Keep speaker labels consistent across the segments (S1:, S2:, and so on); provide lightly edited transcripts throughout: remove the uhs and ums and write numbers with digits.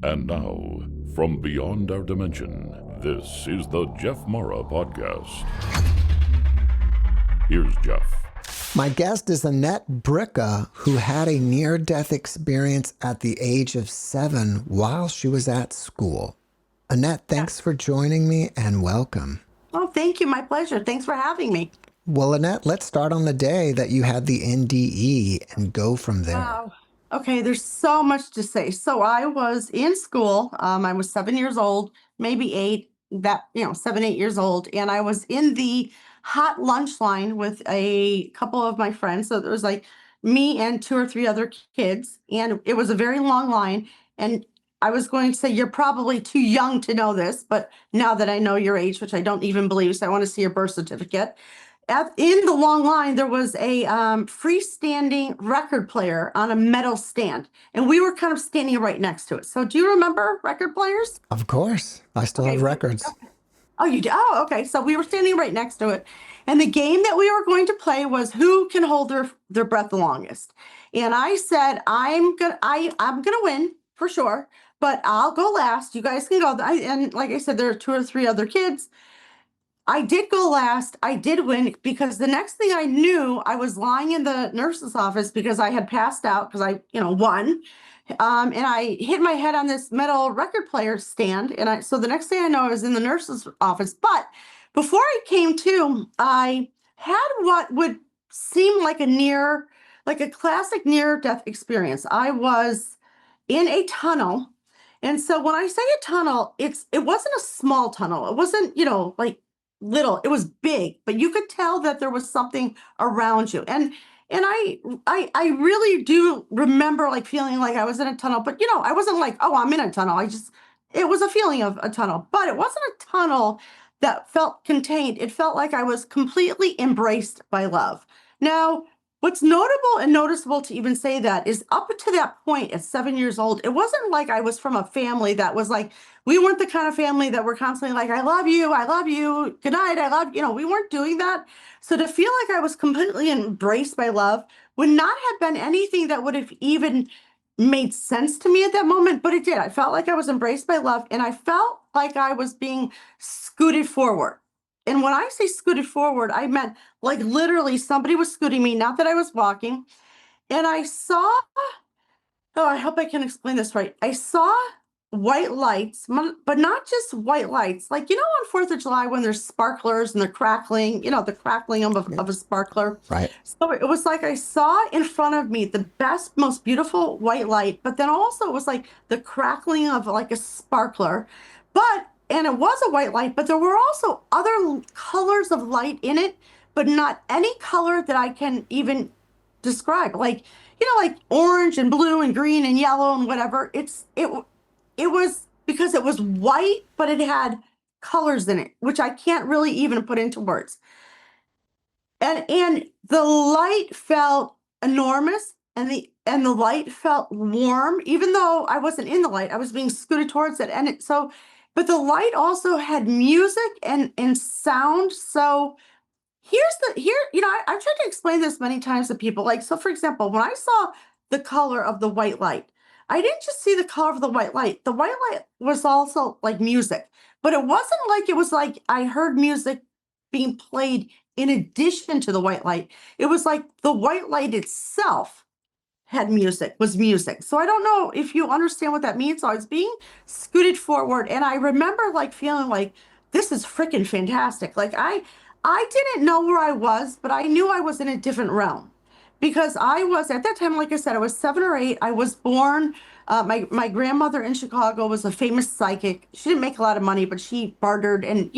S1: And now, from beyond our dimension, this is the JeffMara podcast. Here's Jeff.
S2: My guest is Annette Bricca, who had a near-death experience at the age of 7 while she was at school. Annette, thanks for joining me and welcome.
S3: Oh, thank you. My pleasure. Thanks for having me.
S2: Well, Annette, let's start on the day that you had the NDE and go from there.
S3: Wow. Okay, there's so much to say. So I was in school. I was 7 years old, maybe 8, 7, 8 years old. And I was in the hot lunch line with a couple of my friends. So there was like me and 2 or 3 other kids. And it was a very long line. And I was going to say, you're probably too young to know this, but now that I know your age, which I don't even believe, so I want to see your birth certificate. In the long line, there was a freestanding record player on a metal stand, and we were kind of standing right next to it. So do you remember record players?
S2: Of course. I still have records.
S3: Oh, you do? Oh, okay. So we were standing right next to it. And the game that we were going to play was who can hold their breath the longest. And I said, I'm gonna win for sure, but I'll go last. You guys can go. And like I said, there are 2 or 3 other kids. I did go last. I did win because the next thing I knew, I was lying in the nurse's office because I had passed out because I, won. And I hit my head on this metal record player stand. So the next thing I know, I was in the nurse's office. But before I came to, I had what would seem like a classic near-death experience. I was in a tunnel. And so when I say a tunnel, it wasn't a small tunnel. It wasn't, like little. It was big, but you could tell that there was something around you. And I really do remember like feeling like I was in a tunnel, but I wasn't like, oh, I'm in a tunnel. It was a feeling of a tunnel, but it wasn't a tunnel that felt contained. It felt like I was completely embraced by love. Now, what's notable and noticeable to even say that is up to that point at 7 years old, it wasn't like I was from a family that was like, we weren't the kind of family that were constantly like, I love you, good night, I love you. We weren't doing that. So to feel like I was completely embraced by love would not have been anything that would have even made sense to me at that moment, but it did. I felt like I was embraced by love, and I felt like I was being scooted forward. And when I say scooted forward, I meant like literally somebody was scooting me, not that I was walking. And I saw, I hope I can explain this right. I saw white lights, but not just white lights. Like, on 4th of July when there's sparklers and they're crackling, the crackling of a sparkler.
S2: Right.
S3: So it was like I saw in front of me the best, most beautiful white light, but then also it was like the crackling of like a sparkler. And it was a white light, but there were also other colors of light in it, but not any color that I can even describe. Like, like orange and blue and green and yellow and whatever. It was because it was white, but it had colors in it, which I can't really even put into words. And the light felt enormous, and the light felt warm, even though I wasn't in the light. I was being scooted towards it. But the light also had music and sound. So I've tried to explain this many times to people. Like, so for example, when I saw the color of the white light, I didn't just see the color of the white light. The white light was also like music, but it wasn't like it was like I heard music being played in addition to the white light. It was like the white light itself was music. So I don't know if you understand what that means. So I was being scooted forward, and I remember like feeling like this is freaking fantastic. Like I didn't know where I was, but I knew I was in a different realm because I was at that time, like I said, I was 7 or 8. I was born. My grandmother in Chicago was a famous psychic. She didn't make a lot of money, but she bartered and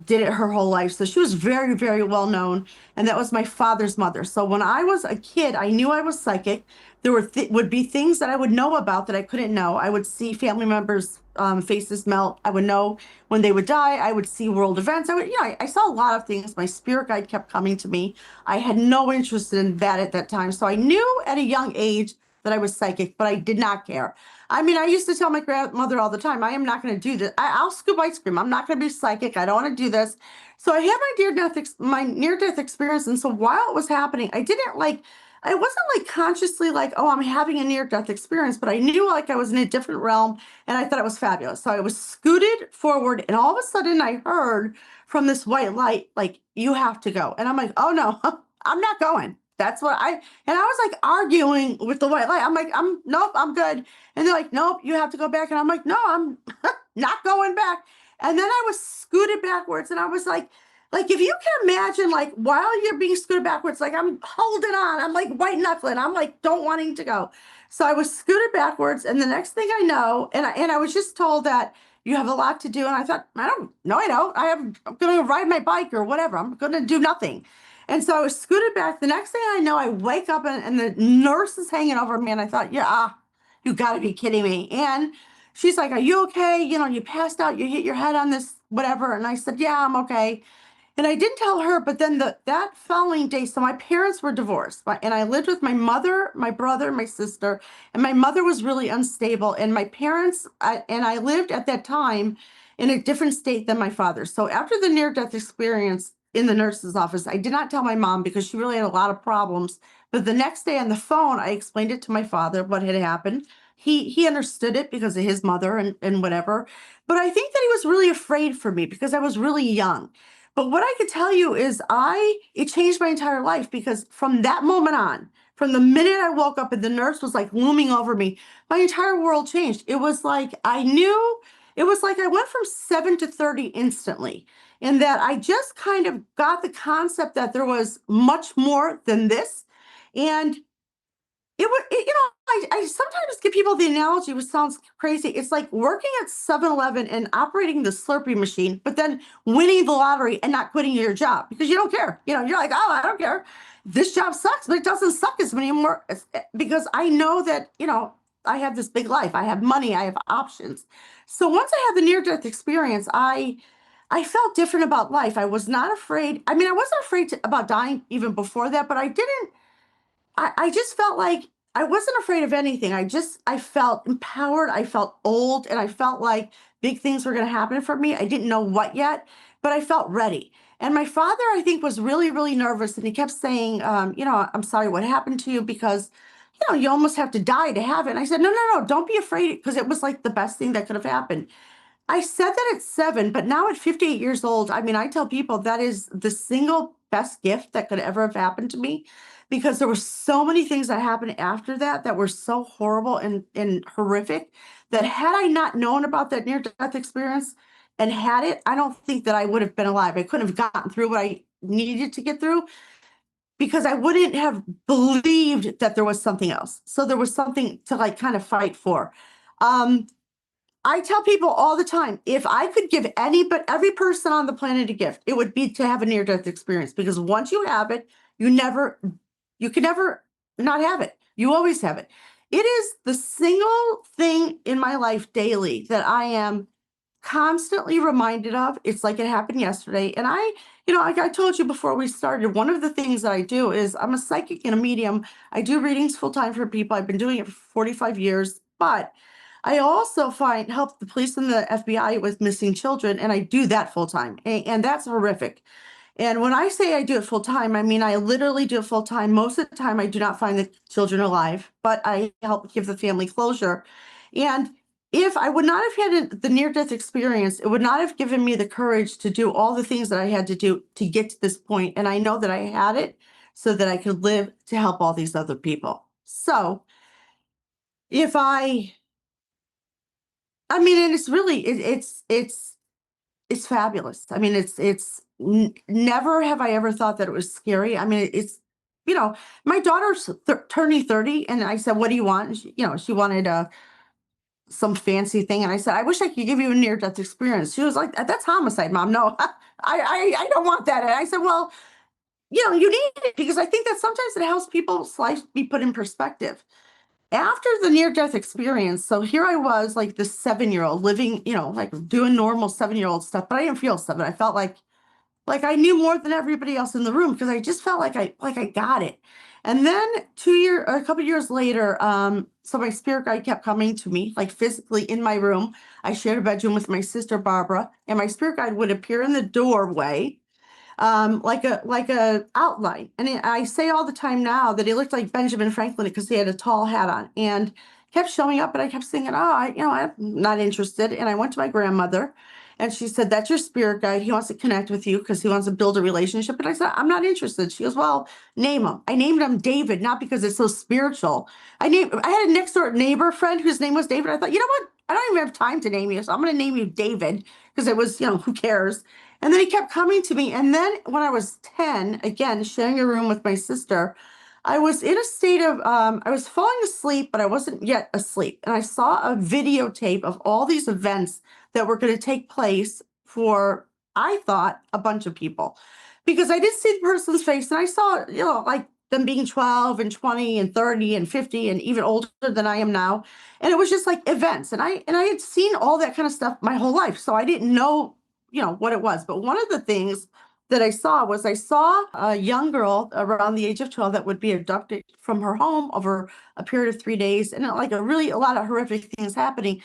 S3: did it her whole life. So she was very, very well known. And that was my father's mother. So when I was a kid, I knew I was psychic. There would be things that I would know about that I couldn't know. I would see family members' faces melt. I would know when they would die. I would see world events. I saw a lot of things. My spirit guide kept coming to me. I had no interest in that at that time. So I knew at a young age that I was psychic, but I did not care. I used to tell my grandmother all the time, I am not going to do this. I'll scoop ice cream. I'm not going to be psychic. I don't want to do this. So I had my near-death experience. And so while it was happening, I didn't I wasn't like consciously like, oh, I'm having a near death experience, but I knew like I was in a different realm and I thought it was fabulous. So I was scooted forward and all of a sudden I heard from this white light, like, you have to go. And I'm like, oh no, I'm not going. That's what and I was like arguing with the white light. I'm like, nope, I'm good. And they're like, nope, you have to go back. And I'm like, no, I'm not going back. And then I was scooted backwards and I was like, if you can imagine, like, while you're being scooted backwards, like, I'm holding on, I'm like white knuckling, I'm like, don't wanting to go. So I was scooted backwards, and the next thing I know, and I was just told that you have a lot to do. And I thought, I don't, no, I don't. I'm going to ride my bike or whatever. I'm going to do nothing. And so I was scooted back. The next thing I know, I wake up and the nurse is hanging over me. And I thought, yeah, you got to be kidding me. And she's like, are you okay? You know, you passed out, you hit your head on this, whatever. And I said, yeah, I'm okay. And I didn't tell her, but then that following day, so my parents were divorced, and I lived with my mother, my brother, my sister, and my mother was really unstable. And my parents, and I lived at that time in a different state than my father. So after the near-death experience in the nurse's office, I did not tell my mom because she really had a lot of problems. But the next day on the phone, I explained it to my father, what had happened. He understood it because of his mother and whatever. But I think that he was really afraid for me because I was really young. But what I could tell you is it changed my entire life because from that moment on, from the minute I woke up and the nurse was like looming over me, my entire world changed. It was like it was like I went from 7 to 30 instantly. And that I just kind of got the concept that there was much more than this. And I sometimes give people the analogy, which sounds crazy. It's like working at 7-Eleven and operating the Slurpee machine, but then winning the lottery and not quitting your job because you don't care. You know, you're like, oh, I don't care. This job sucks, but it doesn't suck as many more because I know that, I have this big life. I have money. I have options. So once I had the near-death experience, I felt different about life. I was not afraid. I mean, I wasn't afraid about dying even before that, but I just felt like I wasn't afraid of anything. I felt empowered. I felt old and I felt like big things were going to happen for me. I didn't know what yet, but I felt ready. And my father, I think, was really, really nervous. And he kept saying, I'm sorry what happened to you because, you almost have to die to have it. And I said, no, no, no, don't be afraid because it was like the best thing that could have happened. I said that at 7, but now at 58 years old, I mean, I tell people that is the single best gift that could ever have happened to me because there were so many things that happened after that were so horrible and horrific that had I not known about that near-death experience and had it, I don't think that I would have been alive. I couldn't have gotten through what I needed to get through because I wouldn't have believed that there was something else. So there was something to like kind of fight for. I tell people all the time, if I could give every person on the planet a gift, it would be to have a near-death experience because once you have it, you can never not have it. You always have it. It is the single thing in my life daily that I am constantly reminded of. It's like it happened yesterday. And like I told you before we started, one of the things that I do is I'm a psychic and a medium. I do readings full time for people. I've been doing it for 45 years, but I also help the police and the FBI with missing children, and I do that full time, and that's horrific. And when I say I do it full time, I mean I literally do it full time. Most of the time, I do not find the children alive, but I help give the family closure. And if I would not have had the near-death experience, it would not have given me the courage to do all the things that I had to do to get to this point. And I know that I had it so that I could live to help all these other people. So if I mean, and it's really it's fabulous. I mean, never have I ever thought that it was scary. I mean, my daughter's turning 30, and I said, "What do you want?" And she wanted some fancy thing, and I said, "I wish I could give you a near death experience." She was like, "That's homicide, Mom. No, I don't want that." And I said, "Well, you need it because I think that sometimes it helps people's life be put in perspective." After the near-death experience, so here I was like this 7-year-old living, like doing normal 7-year-old stuff, but I didn't feel 7. I felt like I knew more than everybody else in the room because I just felt like I got it. And then a couple years later, so my spirit guide kept coming to me, like physically in my room. I shared a bedroom with my sister Barbara, and my spirit guide would appear in the doorway like a outline. And I say all the time now that he looked like Benjamin Franklin because he had a tall hat on and kept showing up. And I kept thinking, I'm not interested. And I went to my grandmother and she said, that's your spirit guide. He wants to connect with you because he wants to build a relationship. And I said, I'm not interested. She goes, well, name him. I named him David, not because it's so spiritual. I had a next door neighbor friend whose name was David. I thought, you know what? I don't even have time to name you. So I'm going to name you David because it was, who cares? And then he kept coming to me. And then when I was 10, again, sharing a room with my sister, I was in a state of, I was falling asleep, but I wasn't yet asleep. And I saw a videotape of all these events that were going to take place for, I thought, a bunch of people. Because I did see the person's face and I saw, like them being 12 and 20 and 30 and 50 and even older than I am now. And it was just like events. And I had seen all that kind of stuff my whole life. So I didn't know what it was. But one of the things that I saw a young girl around the age of 12 that would be abducted from her home over a period of 3 days, and like a lot of horrific things happening.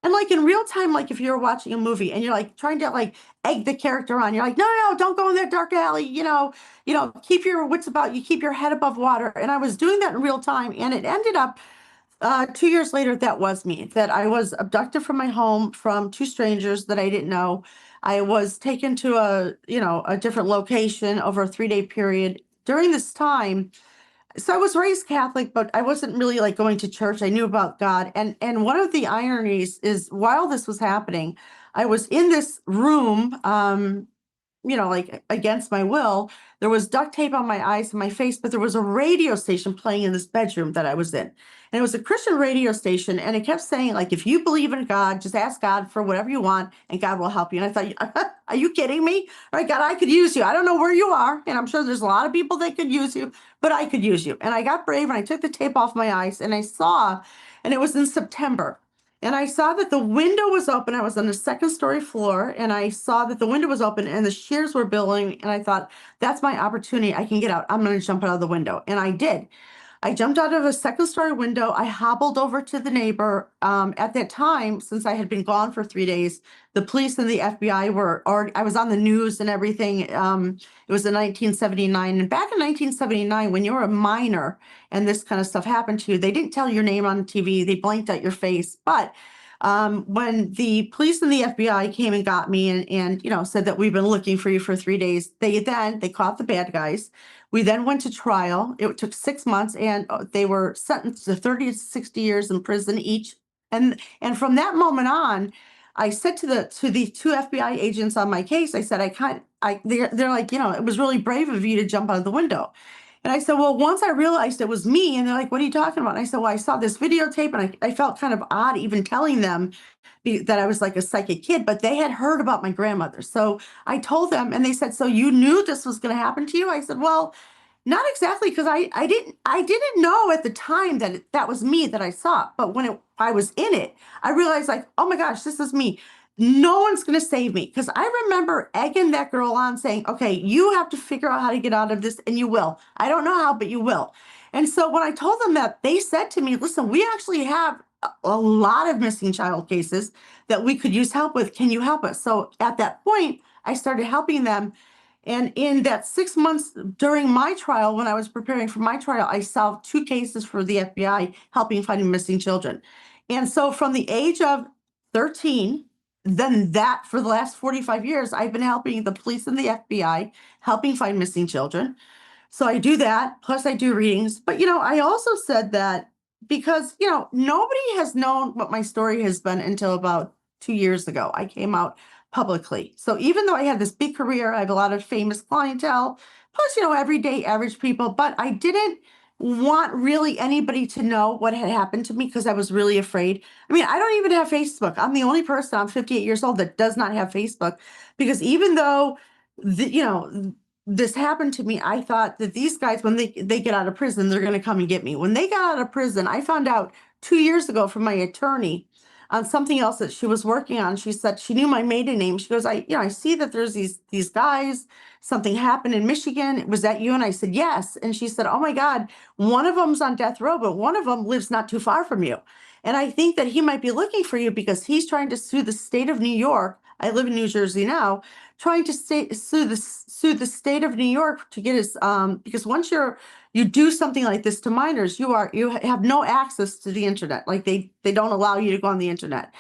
S3: And like in real time, like if you're watching a movie and you're like trying to like egg the character on, you're like, no, don't go in that dark alley, keep your wits about you, keep your head above water. And I was doing that in real time, and it ended up 2 years later, that was me, that I was abducted from my home from two strangers that I didn't know. I was taken to a different location over a 3-day period. During this time, so I was raised Catholic, but I wasn't really like going to church. I knew about God. And one of the ironies is while this was happening, I was in this room, like against my will. There was duct tape on my eyes and my face, but there was a radio station playing in this bedroom that I was in. And it was a Christian radio station. And it kept saying, like, if you believe in God, just ask God for whatever you want and God will help you. And I thought, are you kidding me? All right, God, I could use you. I don't know where you are. And I'm sure there's a lot of people that could use you, but I could use you. And I got brave and I took the tape off my eyes and I saw, and it was in September. And I saw that the window was open. I was on the second story floor and I saw that the window was open and the shears were billowing. And I thought, that's my opportunity. I can get out. I'm going to jump out of the window. And I did. I jumped out of a second story window. I hobbled over to the neighbor. At that time, since I had been gone for 3 days, the police and the FBI were already, I was on the news and everything. It was in 1979. And back in 1979, when you were a minor and this kind of stuff happened to you, they didn't tell your name on TV. They blanked out your face. But when the police and the FBI came and got me and said that we've been looking for you for 3 days, they caught the bad guys. We then went to trial. It took 6 months, and they were sentenced to 30 to 60 years in prison each. And from that moment on, I said to the two FBI agents on my case, I said, they're like, it was really brave of you to jump out of the window. And I said, well, once I realized it was me, and they're like, what are you talking about? And I said, well, I saw this videotape and I felt kind of odd even telling them that I was like a psychic kid, but they had heard about my grandmother. So I told them and they said, so you knew this was going to happen to you? I said, well, not exactly, because I didn't know at the time that that was me that I saw. But when I was in it, I realized like, oh my gosh, this is me. No one's going to save me, because I remember egging that girl on saying, okay, you have to figure out how to get out of this, and you will. I don't know how, but you will. And so when I told them that, they said to me, listen, we actually have a lot of missing child cases that we could use help with. Can you help us? So at that point, I started helping them. And in that 6 months during my trial, when I was preparing for my trial, I solved 2 cases for the FBI helping find missing children. And so from the age of 13, then that for the last 45 years, I've been helping the police and the FBI helping find missing children. So I do that, plus I do readings. But, I also said that because, nobody has known what my story has been until about 2 years ago. I came out publicly. So even though I had this big career, I have a lot of famous clientele, plus, everyday average people, but I didn't want really anybody to know what had happened to me because I was really afraid. I mean, I don't even have Facebook. I'm the only person, I'm 58 years old, that does not have Facebook, because even though, this happened to me, I thought that these guys, when they get out of prison, they're going to come and get me. When they got out of prison, I found out 2 years ago from my attorney on something else that she was working on. She said she knew my maiden name. She goes, I see that there's these guys, something happened in Michigan. Was that you? And I said, yes. And she said, oh my God, one of them's on death row, but one of them lives not too far from you. And I think that he might be looking for you because he's trying to sue the state of New York. I live in New Jersey now, trying to sue the state of New York to get his because once you do something like this to minors, you have no access to the internet. Like they don't allow you to go on the internet.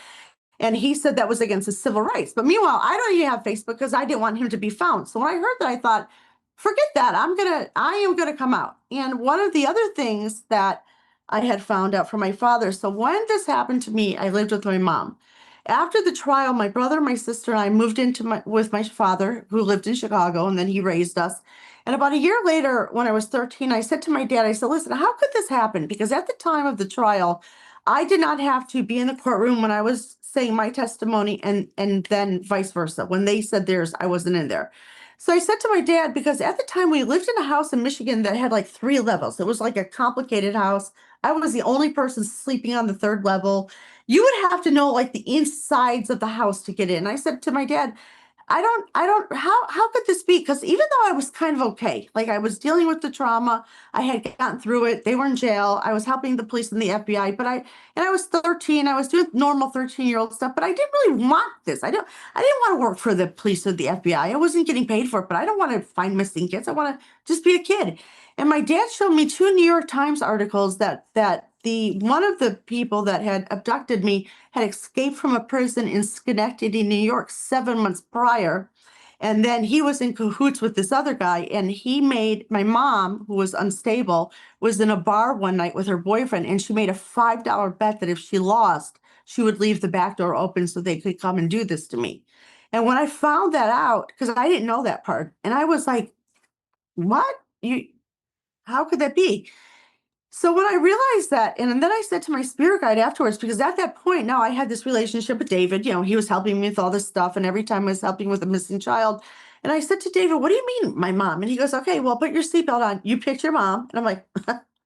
S3: And he said that was against his civil rights. But meanwhile, I don't even have Facebook because I didn't want him to be found. So when I heard that, I thought, forget that. I am gonna come out. And one of the other things that I had found out from my father. So when this happened to me, I lived with my mom. After the trial, my brother, my sister, and I moved with my father, who lived in Chicago, and then he raised us. And about a year later, when I was 13, I said to my dad, I said, listen, how could this happen? Because at the time of the trial, I did not have to be in the courtroom when I was saying my testimony and then vice versa. When they said theirs, I wasn't in there. So I said to my dad, because at the time we lived in a house in Michigan that had like 3 levels. It was like a complicated house. I was the only person sleeping on the 3rd level. You would have to know like the insides of the house to get in. I said to my dad, how could this be? Because even though I was kind of okay, like I was dealing with the trauma, I had gotten through it. They were in jail. I was helping the police and the FBI, and I was 13. I was doing normal 13-year-old stuff, but I didn't really want this. I didn't want to work for the police or the FBI. I wasn't getting paid for it, but I don't want to find missing kids. I want to just be a kid. And my dad showed me 2 New York Times articles that the one of the people that had abducted me had escaped from a prison in Schenectady, New York, 7 months prior. And then he was in cahoots with this other guy. And he made my mom, who was unstable, was in a bar one night with her boyfriend. And she made a $5 bet that if she lost, she would leave the back door open so they could come and do this to me. And when I found that out, because I didn't know that part, and I was like, what? How could that be? So when I realized that, and then I said to my spirit guide afterwards, because at that point now I had this relationship with David, he was helping me with all this stuff. And every time I was helping with a missing child. And I said to David, what do you mean, my mom? And he goes, okay, well, put your seatbelt on. You picked your mom. And I'm like,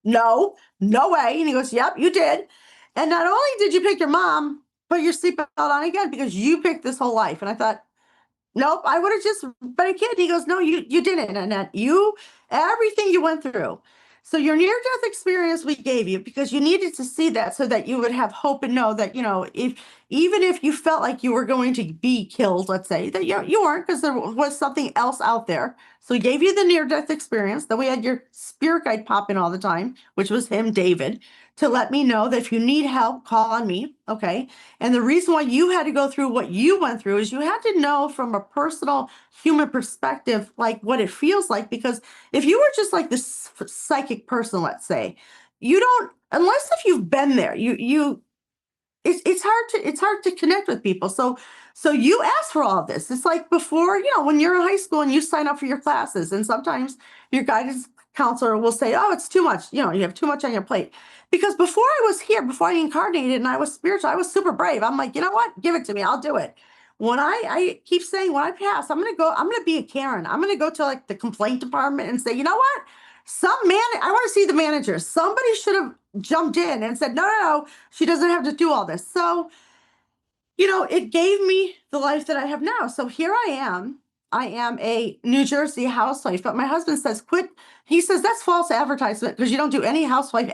S3: no way. And he goes, yep, you did. And not only did you pick your mom, put your seatbelt on again because you picked this whole life. And I thought, nope, I would have just been a kid. He goes, no, you didn't. Annette, everything you went through. So your near-death experience we gave you because you needed to see that so that you would have hope and know that, even if you felt like you were going to be killed, let's say, that you weren't because there was something else out there. So we gave you the near-death experience. Then we had your spirit guide pop in all the time, which was him, David, to let me know that if you need help, call on me. Okay. And the reason why you had to go through what you went through is you had to know from a personal human perspective, like what it feels like. Because if you were just like this psychic person, let's say, you don't, unless if you've been there, it's hard to connect with people. So you ask for all of this. It's like before, when you're in high school and you sign up for your classes, and sometimes your guidance counselor will say, oh, it's too much. You have too much on your plate. Because before I was here, before I incarnated and I was spiritual, I was super brave. I'm like, you know what? Give it to me. I'll do it. When I keep saying when I pass, I'm going to be a Karen. I'm going to go to like the complaint department and say, you know what? I want to see the manager. Somebody should have jumped in and said, no, she doesn't have to do all this. So, it gave me the life that I have now. So here I am. I am a New Jersey housewife, but my husband says, quit. He says, that's false advertisement because you don't do any housewife,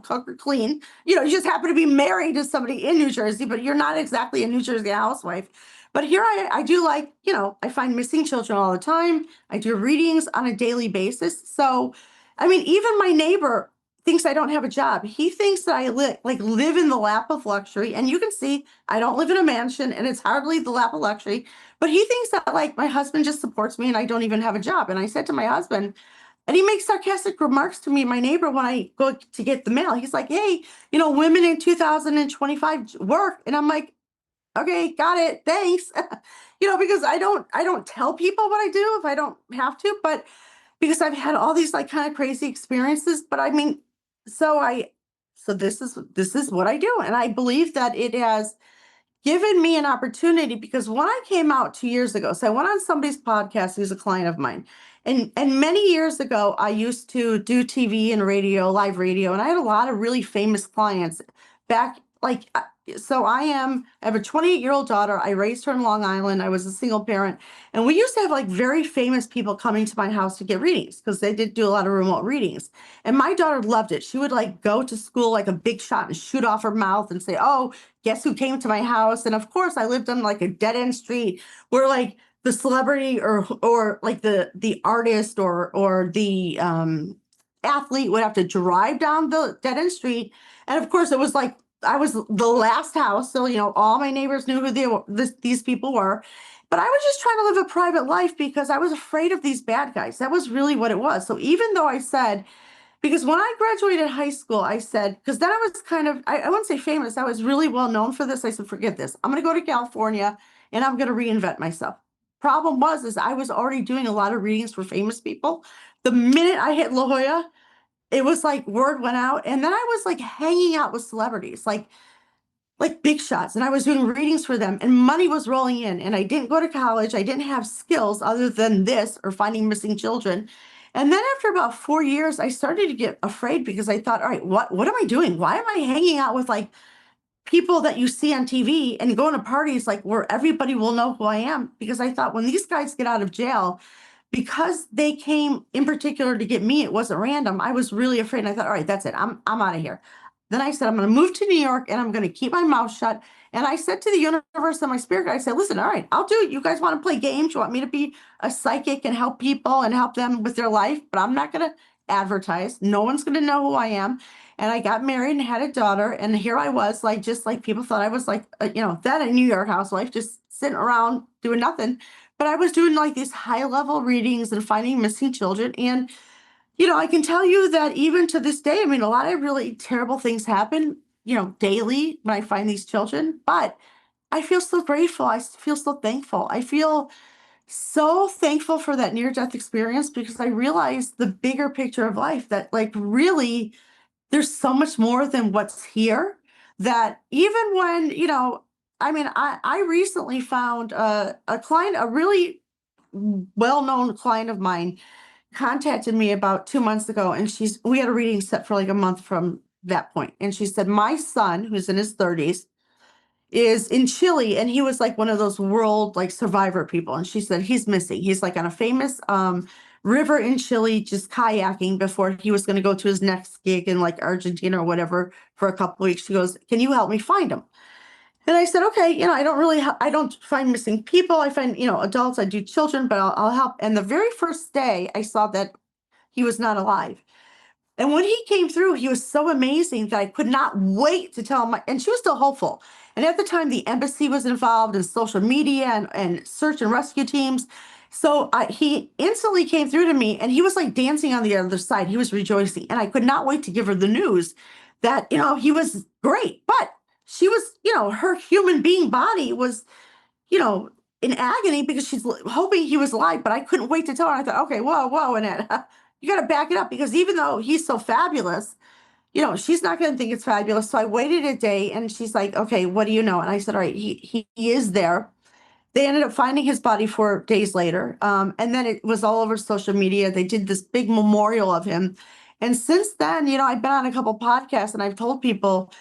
S3: cook or clean. You just happen to be married to somebody in New Jersey, but you're not exactly a New Jersey housewife. But here I do I find missing children all the time. I do readings on a daily basis. So, even my neighbor thinks I don't have a job. He thinks that I live in the lap of luxury. And you can see I don't live in a mansion and it's hardly the lap of luxury. But he thinks that my husband just supports me and I don't even have a job. And I said to my husband, and he makes sarcastic remarks to me, my neighbor, when I go to get the mail. He's like, hey, women in 2025 work. And I'm like, okay, got it. Thanks. Because I don't tell people what I do if I don't have to, but because I've had all these kind of crazy experiences. But so this is what I do. And I believe that it has given me an opportunity because when I came out 2 years ago, so I went on somebody's podcast who's a client of mine. And many years ago, I used to do TV and radio, live radio, and I had a lot of really famous clients back So I have a 28-year-old daughter. I raised her in Long Island. I was a single parent. And we used to have like very famous people coming to my house to get readings because they did do a lot of remote readings. And my daughter loved it. She would like go to school like a big shot and shoot off her mouth and say, "Oh, guess who came to my house?" And of course, I lived on like a dead end street where like the celebrity or like the artist or the athlete would have to drive down the dead end street. And of course, it was like I was the last house, so all my neighbors knew who these people were. But I was just trying to live a private life because I was afraid of these bad guys. That was really what it was. So even though I said, because when I graduated high school, I said, because then I was kind of, I wouldn't say famous, I was really well known for this. I said, forget this. I'm going to go to California and I'm going to reinvent myself. Problem was, is I was already doing a lot of readings for famous people. The minute I hit La Jolla, it was like word went out. And then I was like hanging out with celebrities, like big shots, and I was doing readings for them and money was rolling in, and I didn't go to college. I didn't have skills other than this or finding missing children. And then after about 4 years, I started to get afraid because I thought, all right, what am I doing? Why am I hanging out with like people that you see on TV and going to parties like where everybody will know who I am? Because I thought when these guys get out of jail, because they came in particular to get me, it wasn't random. I was really afraid. And I thought, all right, that's it. I'm out of here. Then I said, I'm going to move to New York and I'm going to keep my mouth shut. And I said to the universe and my spirit guide, I said, listen, all right, I'll do it. You guys want to play games? You want me to be a psychic and help people and help them with their life? But I'm not going to advertise. No one's going to know who I am. And I got married and had a daughter. And here I was, like, just like people thought I was like, then a New York housewife, just sitting around doing nothing. But I was doing like these high level readings and finding missing children. And I can tell you that even to this day, I mean, a lot of really terrible things happen, daily when I find these children, but I feel so grateful. I feel so thankful. I feel so thankful for that near death experience because I realized the bigger picture of life that, like, really, there's so much more than what's here. That even when, I mean, I recently found a client, a really well known client of mine contacted me about 2 months ago, and we had a reading set for like a month from that point. And she said, my son, who's in his 30s, is in Chile, and he was like one of those world like survivor people. And she said he's missing. He's like on a famous river in Chile, just kayaking before he was going to go to his next gig in like Argentina or whatever for a couple of weeks. She goes, can you help me find him? And I said, okay, I don't find missing people. I find, adults, I do children, but I'll help. And the very first day I saw that he was not alive. And when he came through, he was so amazing that I could not wait to tell him. And she was still hopeful. And at the time, the embassy was involved in social media and search and rescue teams. So he instantly came through to me, and he was like dancing on the other side. He was rejoicing. And I could not wait to give her the news that, he was great. But she was, her human being body was, in agony because she's hoping he was alive. But I couldn't wait to tell her. I thought, okay, whoa, Annette, you got to back it up, because even though he's so fabulous, she's not going to think it's fabulous. So I waited a day, and she's like, okay, what do you know? And I said, all right, he is there. They ended up finding his body 4 days later. And then it was all over social media. They did this big memorial of him. And since then, I've been on a couple podcasts, and I've told people,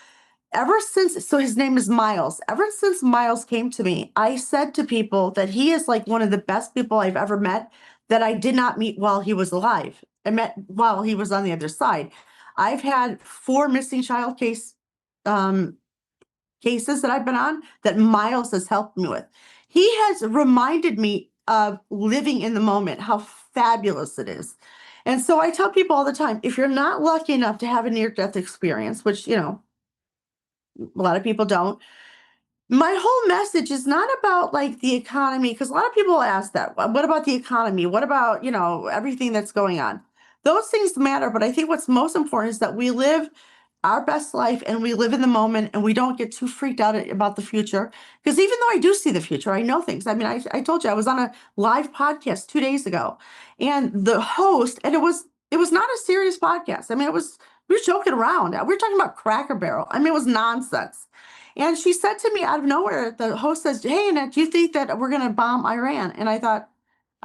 S3: ever since, so his name is Miles. Ever since Miles came to me, I said to people that he is like one of the best people I've ever met that I did not meet while he was alive. I met while he was on the other side. I've had 4 missing child cases that I've been on that Miles has helped me with. He has reminded me of living in the moment, how fabulous it is. And so I tell people all the time, if you're not lucky enough to have a near-death experience, which, a lot of people don't. My whole message is not about like the economy, because a lot of people ask that. What about the economy? What about, everything that's going on? Those things matter, but I think what's most important is that we live our best life and we live in the moment, and we don't get too freaked out about the future. Because even though I do see the future, I know things. I mean, I told you I was on a live podcast 2 days ago, and the host, and it was not a serious podcast. I mean, we were joking around. We were talking about Cracker Barrel. I mean, it was nonsense. And she said to me out of nowhere, the host says, hey, Annette, do you think that we're going to bomb Iran? And I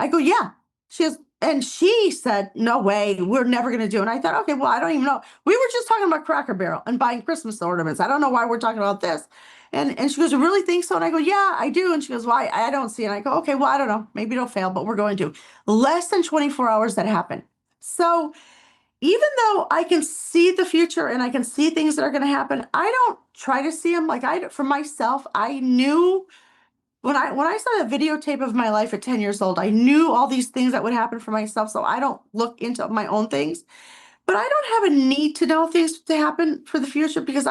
S3: go, yeah. She goes, And she said, no way, we're never going to do it. And I thought, okay, well, I don't even know. We were just talking about Cracker Barrel and buying Christmas ornaments. I don't know why we're talking about this. And she goes, you really think so? And I go, yeah, I do. And she goes, why? I don't see it. And I go, okay, well, I don't know. Maybe it'll fail, but we're going to. Less than 24 hours that happened. So even though I can see the future and I can see things that are going to happen, I don't try to see them. Like for myself, I knew when I saw the videotape of my life at 10 years old, I knew all these things that would happen for myself. So I don't look into my own things, but I don't have a need to know things to happen for the future because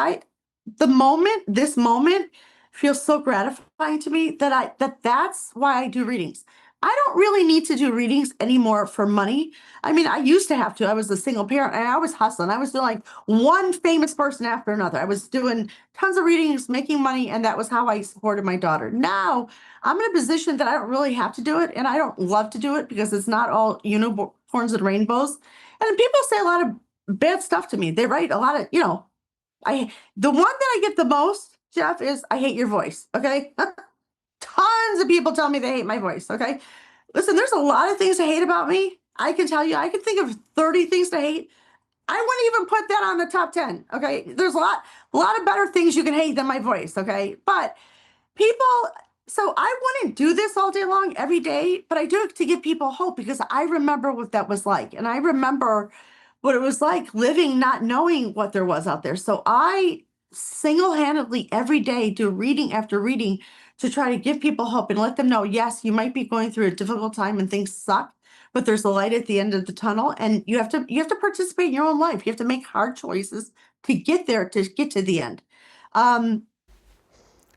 S3: this moment feels so gratifying to me that's why I do readings. I don't really need to do readings anymore for money. I mean, I used to have to. I was a single parent and I was hustling. I was doing like one famous person after another. I was doing tons of readings, making money, and that was how I supported my daughter. Now I'm in a position that I don't really have to do it, and I don't love to do it because it's not all unicorns and rainbows. And people say a lot of bad stuff to me. They write a lot of, the one that I get the most, Jeff, is I hate your voice. Okay. Tons of people tell me they hate my voice. Okay. Listen, there's a lot of things to hate about me. I can tell you, I can think of 30 things to hate. I wouldn't even put that on the top 10. Okay. There's a lot of better things you can hate than my voice. Okay. But people, so I wouldn't do this all day long every day, but I do it to give people hope because I remember what that was like. And I remember what it was like living, not knowing what there was out there. So I single-handedly every day do reading after reading to try to give people hope and let them know, yes, you might be going through a difficult time and things suck, but there's a light at the end of the tunnel, and you have to participate in your own life. You have to make hard choices to get there, to get to the end. And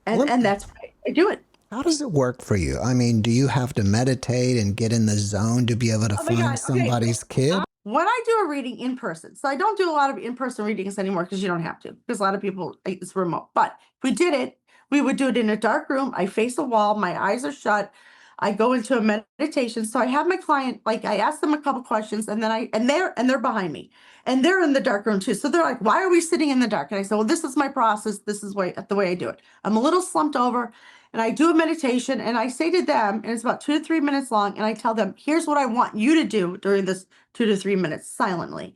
S3: that's why I do it.
S2: How does it work for you? I mean, do you have to meditate and get in the zone to be able to find somebody's kid?
S3: When I do a reading in person, so I don't do a lot of in-person readings anymore because you don't have to, because a lot of people, it's remote. But if we did it, we would do it in a dark room. I face a wall, my eyes are shut. I go into a meditation. So I have my client, like I ask them a couple questions and then they're behind me and they're in the dark room too. So they're like, why are we sitting in the dark? And I said, well, this is my process. This is the way I do it. I'm a little slumped over and I do a meditation and I say to them, and it's about 2 to 3 minutes long. And I tell them, here's what I want you to do during this 2 to 3 minutes silently.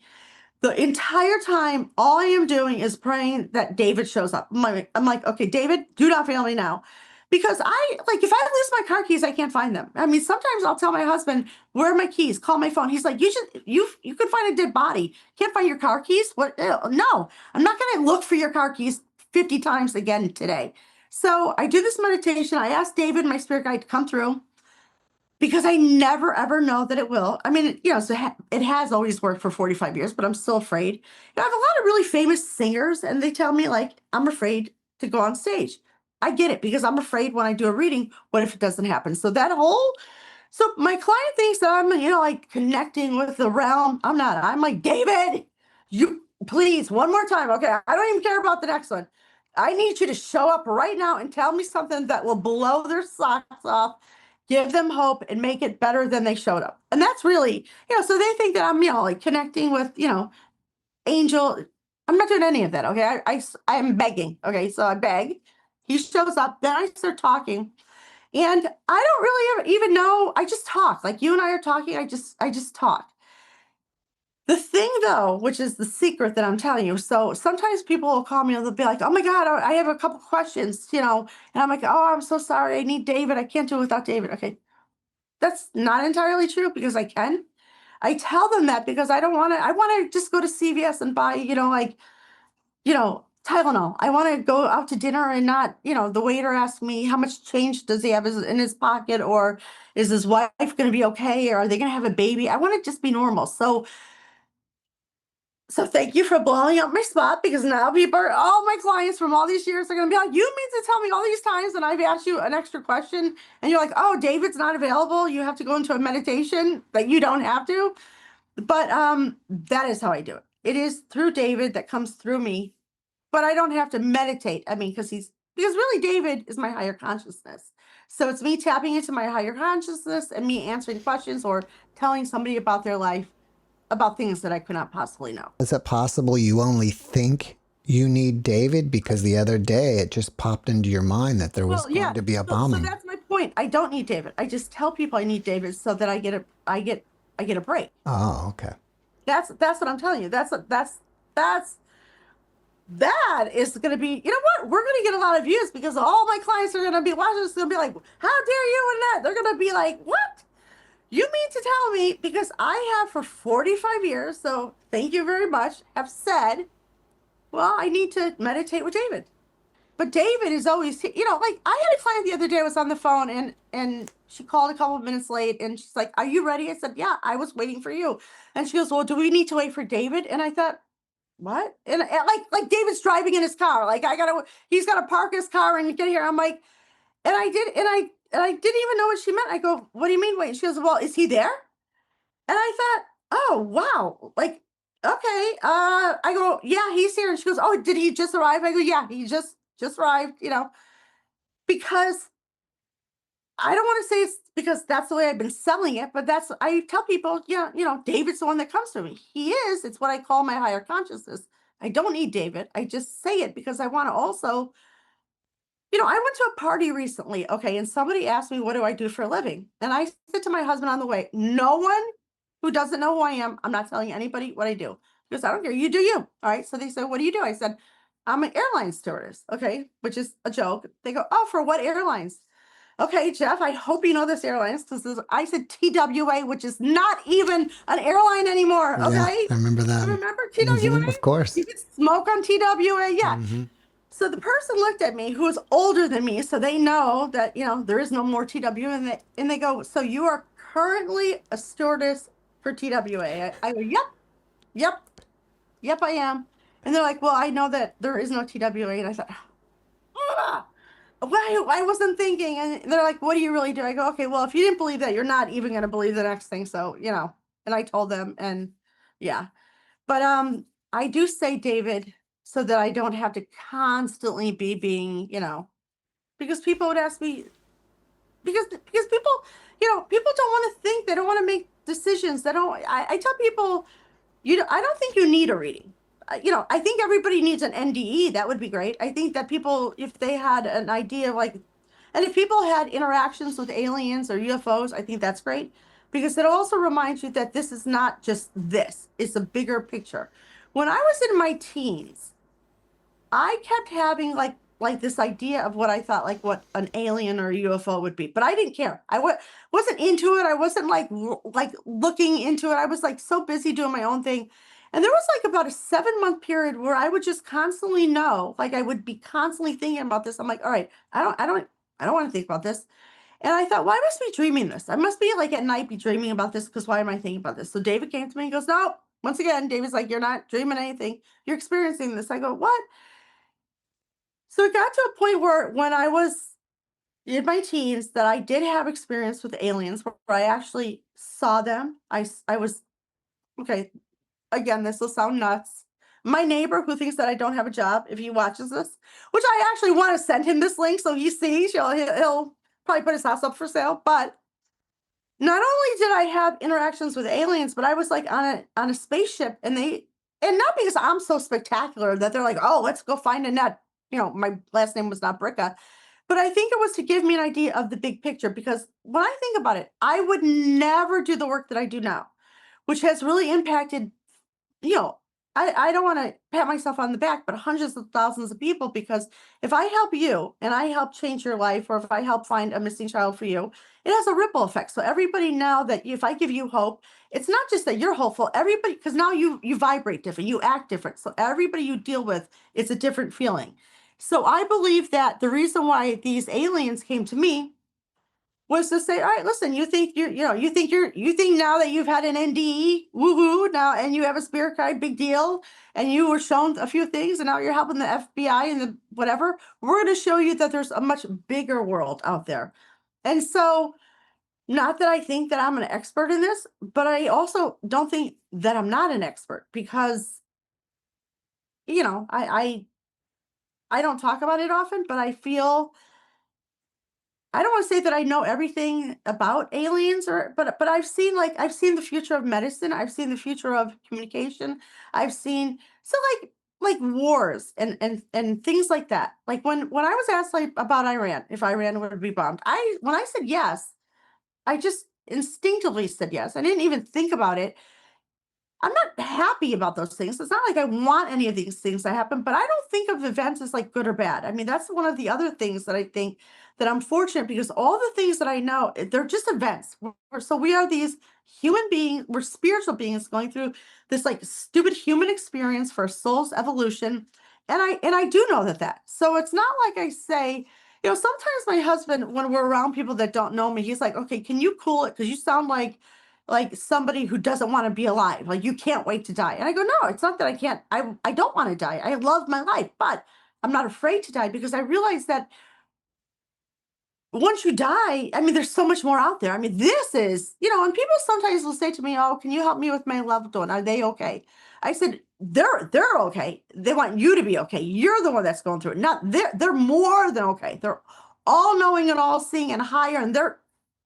S3: The entire time, all I am doing is praying that David shows up. I'm like, okay, David, do not fail me now. Because if I lose my car keys, I can't find them. I mean, sometimes I'll tell my husband, where are my keys? Call my phone. He's like, you could find a dead body. Can't find your car keys? What? No, I'm not going to look for your car keys 50 times again today. So I do this meditation. I ask David, my spirit guide, to come through because I never, ever know that it will. I mean, it has always worked for 45 years, but I'm still afraid. I have a lot of really famous singers and they tell me like, I'm afraid to go on stage. I get it because I'm afraid when I do a reading, what if it doesn't happen? So my client thinks that I'm, like connecting with the realm. I'm not. I'm like, David, you please, one more time. Okay. I don't even care about the next one. I need you to show up right now and tell me something that will blow their socks off, give them hope and make it better than they showed up. And that's really, so they think that I'm, like connecting with, angel. I'm not doing any of that. Okay. I am begging. Okay. So I beg. He shows up, then I start talking. And I don't really even know. I just talk. Like you and I are talking. I just talk. The thing though, which is the secret that I'm telling you. So sometimes people will call me and they'll be like, oh my God, I have a couple questions, and I'm like, oh, I'm so sorry. I need David. I can't do it without David. Okay. That's not entirely true because I can. I tell them that because I want to just go to CVS and buy, Tylenol. I want to go out to dinner and not, the waiter asked me how much change does he have in his pocket, or is his wife going to be okay, or are they going to have a baby? I want to just be normal. So thank you for blowing up my spot because now all my clients from all these years are going to be like, you mean to tell me all these times and I've asked you an extra question and you're like, oh, David's not available. You have to go into a meditation that you don't have to. But that is how I do it. It is through David that comes through me. But I don't have to meditate. I mean, because really David is my higher consciousness. So it's me tapping into my higher consciousness and me answering questions or telling somebody about their life, about things that I could not possibly know.
S2: Is it possible you only think you need David because the other day it just popped into your mind that there was going to be a bombing?
S3: So that's my point. I don't need David. I just tell people I need David so that I get I get a break.
S2: Oh, okay.
S3: That's what I'm telling you. That is going to be, you know what? We're going to get a lot of views because all my clients are going to be watching this. Going to be like, how dare you and that? They're going to be like, what? You mean to tell me, because I have for 45 years, so thank you very much, have said, well, I need to meditate with David. But David is always, like I had a client the other day, I was on the phone and she called a couple of minutes late and she's like, are you ready? I said, yeah, I was waiting for you. And she goes, well, do we need to wait for David? And I thought, what? And like David's driving in his car. Like he's got to park his car and get here. I'm like, and I didn't even know what she meant. I go, what do you mean wait? She goes, well, is he there? And I thought, oh wow, like, okay. I go, yeah, he's here. And she goes, oh, did he just arrive? I go, yeah, he just arrived, because I don't want to say it's because that's the way I've been selling it, but I tell people, yeah, David's the one that comes to me. He is. It's what I call my higher consciousness. I don't need David. I just say it because I want to also, I went to a party recently, okay, and somebody asked me, what do I do for a living? And I said to my husband on the way, no one who doesn't know who I am, I'm not telling anybody what I do. Because I don't care, you do you. All right, so they said, what do you do? I said, I'm an airline stewardess, okay, which is a joke. They go, oh, for what airlines? Okay, Jeff, I hope you know this airlines, because I said TWA, which is not even an airline anymore, okay?
S2: Yeah, I remember that.
S3: You remember TWA?
S2: Of course.
S3: You could smoke on TWA, yeah. So the person looked at me who was older than me, so they know that, there is no more TWA, and they go, so you are currently a stewardess for TWA. I go, yep, I am. And they're like, well, I know that there is no TWA. And I thought, why? I wasn't thinking. And they're like, what do you really do? I go, okay, well, if you didn't believe that, you're not even going to believe the next thing. So, and I told them, and yeah. But I do say David so that I don't have to constantly be being, because people would ask me, because people, people don't want to think, they don't want to make decisions. I tell people, I don't think you need a reading. I think everybody needs an NDE. That would be great. I think that people, if they had an idea and if people had interactions with aliens or UFOs, I think that's great, because it also reminds you that this is not just this, it's a bigger picture. When I was in my teens, I kept having like this idea of what I thought, like what an alien or a UFO would be, but I didn't care. I wasn't into it. I wasn't like looking into it. I was like so busy doing my own thing. And there was like about a 7-month period where I would just constantly know, like I would be constantly thinking about this. I'm like, all right, I don't want to think about this. And I thought, why must I be dreaming this? I must be like at night be dreaming about this, because why am I thinking about this? So David came to me and goes, no, once again, David's like, you're not dreaming anything. You're experiencing this. I go, what? So it got to a point where when I was in my teens that I did have experience with aliens where I actually saw them. I was, okay, again, this will sound nuts. My neighbor who thinks that I don't have a job, if he watches this, which I actually want to send him this link so he sees, he'll probably put his house up for sale. But not only did I have interactions with aliens, but I was like on a spaceship, and not because I'm so spectacular that they're like, oh, let's go find a net. My last name was not Bricka, but I think it was to give me an idea of the big picture, because when I think about it, I would never do the work that I do now, which has really impacted, I don't want to pat myself on the back, but hundreds of thousands of people, because if I help you and I help change your life, or if I help find a missing child for you, it has a ripple effect. So everybody, now that if I give you hope, it's not just that you're hopeful, everybody, because now you vibrate different, you act different. So everybody you deal with, it's a different feeling. So I believe that the reason why these aliens came to me was to say, all right, listen, you think you think now that you've had an NDE, woohoo, now, and you have a spirit guide, big deal, and you were shown a few things, and now you're helping the FBI and the whatever. We're going to show you that there's a much bigger world out there. And so, not that I think that I'm an expert in this, but I also don't think that I'm not an expert, because, I don't talk about it often, but I feel, I don't want to say that I know everything about aliens, but I've seen the future of medicine. I've seen the future of communication. I've seen, so like wars and things like that. Like when I was asked like about Iran, if Iran would be bombed, when I said yes, I just instinctively said yes. I didn't even think about it. I'm not happy about those things. It's not like I want any of these things to happen, but I don't think of events as like good or bad. I mean, that's one of the other things that I think that I'm fortunate, because all the things that I know, they're just events. So we are these human beings, we're spiritual beings going through this like stupid human experience for soul's evolution. And I do know that. So it's not like I say, sometimes my husband, when we're around people that don't know me, he's like, okay, can you cool it? Because you sound like somebody who doesn't want to be alive, like you can't wait to die. And I go, no, it's not that I can't, I don't want to die. I love my life, but I'm not afraid to die, because I realize that once you die, I mean, there's so much more out there. I mean, this is, and people sometimes will say to me, oh, can you help me with my loved one? Are they okay? I said, they're okay. They want you to be okay. You're the one that's going through it. Not they're more than okay. They're all knowing and all seeing and higher, and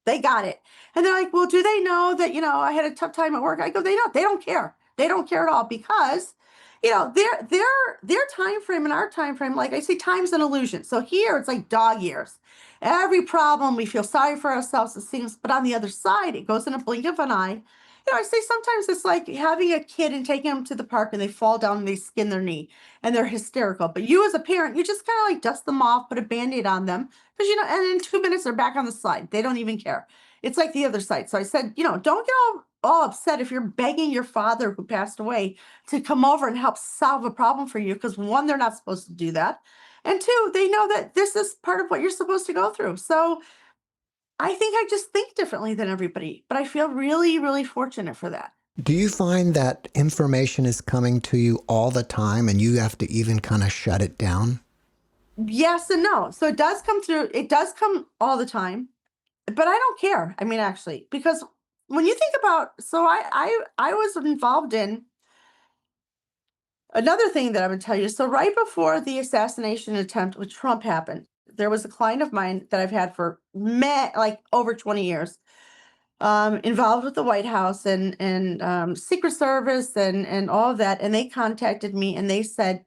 S3: they got it. And they're like, well, do they know that, I had a tough time at work? I go, they don't care. They don't care at all, because their time frame and our time frame, like I say, time's an illusion. So here it's like dog years. Every problem, we feel sorry for ourselves, it seems, but on the other side, it goes in a blink of an eye. I say sometimes it's like having a kid and taking them to the park and they fall down and they skin their knee and they're hysterical. But you as a parent, you just kind of like dust them off, put a Band-Aid on them, because, and in 2 minutes they're back on the slide. They don't even care. It's like the other side. So I said, don't get all upset if you're begging your father who passed away to come over and help solve a problem for you, because one, they're not supposed to do that. And two, they know that this is part of what you're supposed to go through. So I think I just think differently than everybody, but I feel really, really fortunate for that.
S2: Do you find that information is coming to you all the time and you have to even kind of shut it down?
S3: Yes and no. So it does come through. It does come all the time, but I don't care. I mean, actually, because when you think about, so I was involved in another thing that I would tell you. So right before the assassination attempt with Trump happened, there was a client of mine that I've had for like over 20 years, involved with the White House and Secret Service and all of that. And they contacted me and they said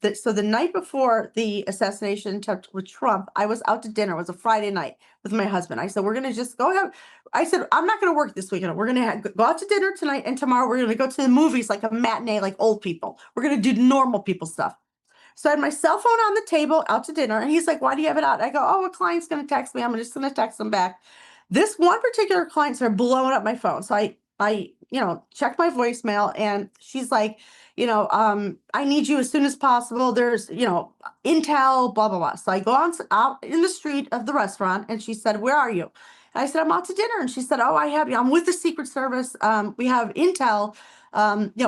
S3: that, so the night before the assassination attempt with Trump, I was out to dinner. It was a Friday night with my husband. I said, we're going to just go have, I said, I'm not going to work this weekend. We're going to go out to dinner tonight, and tomorrow we're going to go to the movies, like a matinee, like old people. We're going to do normal people stuff. So I had my cell phone on the table out to dinner, and he's like, why do you have it out? I go, oh, a client's going to text me. I'm just going to text them back. This one particular client started blowing up my phone. So I checked my voicemail, and she's like, I need you as soon as possible. There's, intel, blah, blah, blah. So I go out in the street of the restaurant, and she said, where are you? And I said, I'm out to dinner. And she said, oh, I have you. I'm with the Secret Service. We have intel,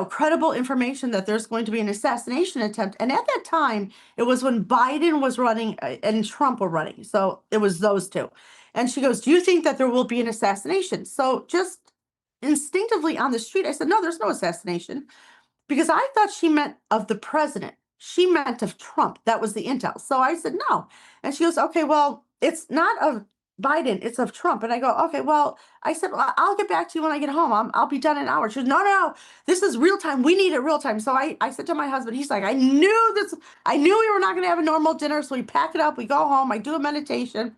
S3: credible information that there's going to be an assassination attempt. And at that time, it was when Biden was running and Trump were running. So it was those two. And she goes, do you think that there will be an assassination? So just instinctively on the street, I said, no, there's no assassination, because I thought she meant of the president. She meant of Trump. That was the intel. So I said, no. And she goes, okay, well, it's not of Biden, it's of Trump. And I go, okay, well, I said, well, I'll get back to you when I get home. I'll be done in an hour. She goes, no, this is real time. We need it real time. So I said to my husband, he's like, I knew we were not going to have a normal dinner. So we pack it up, we go home, I do a meditation.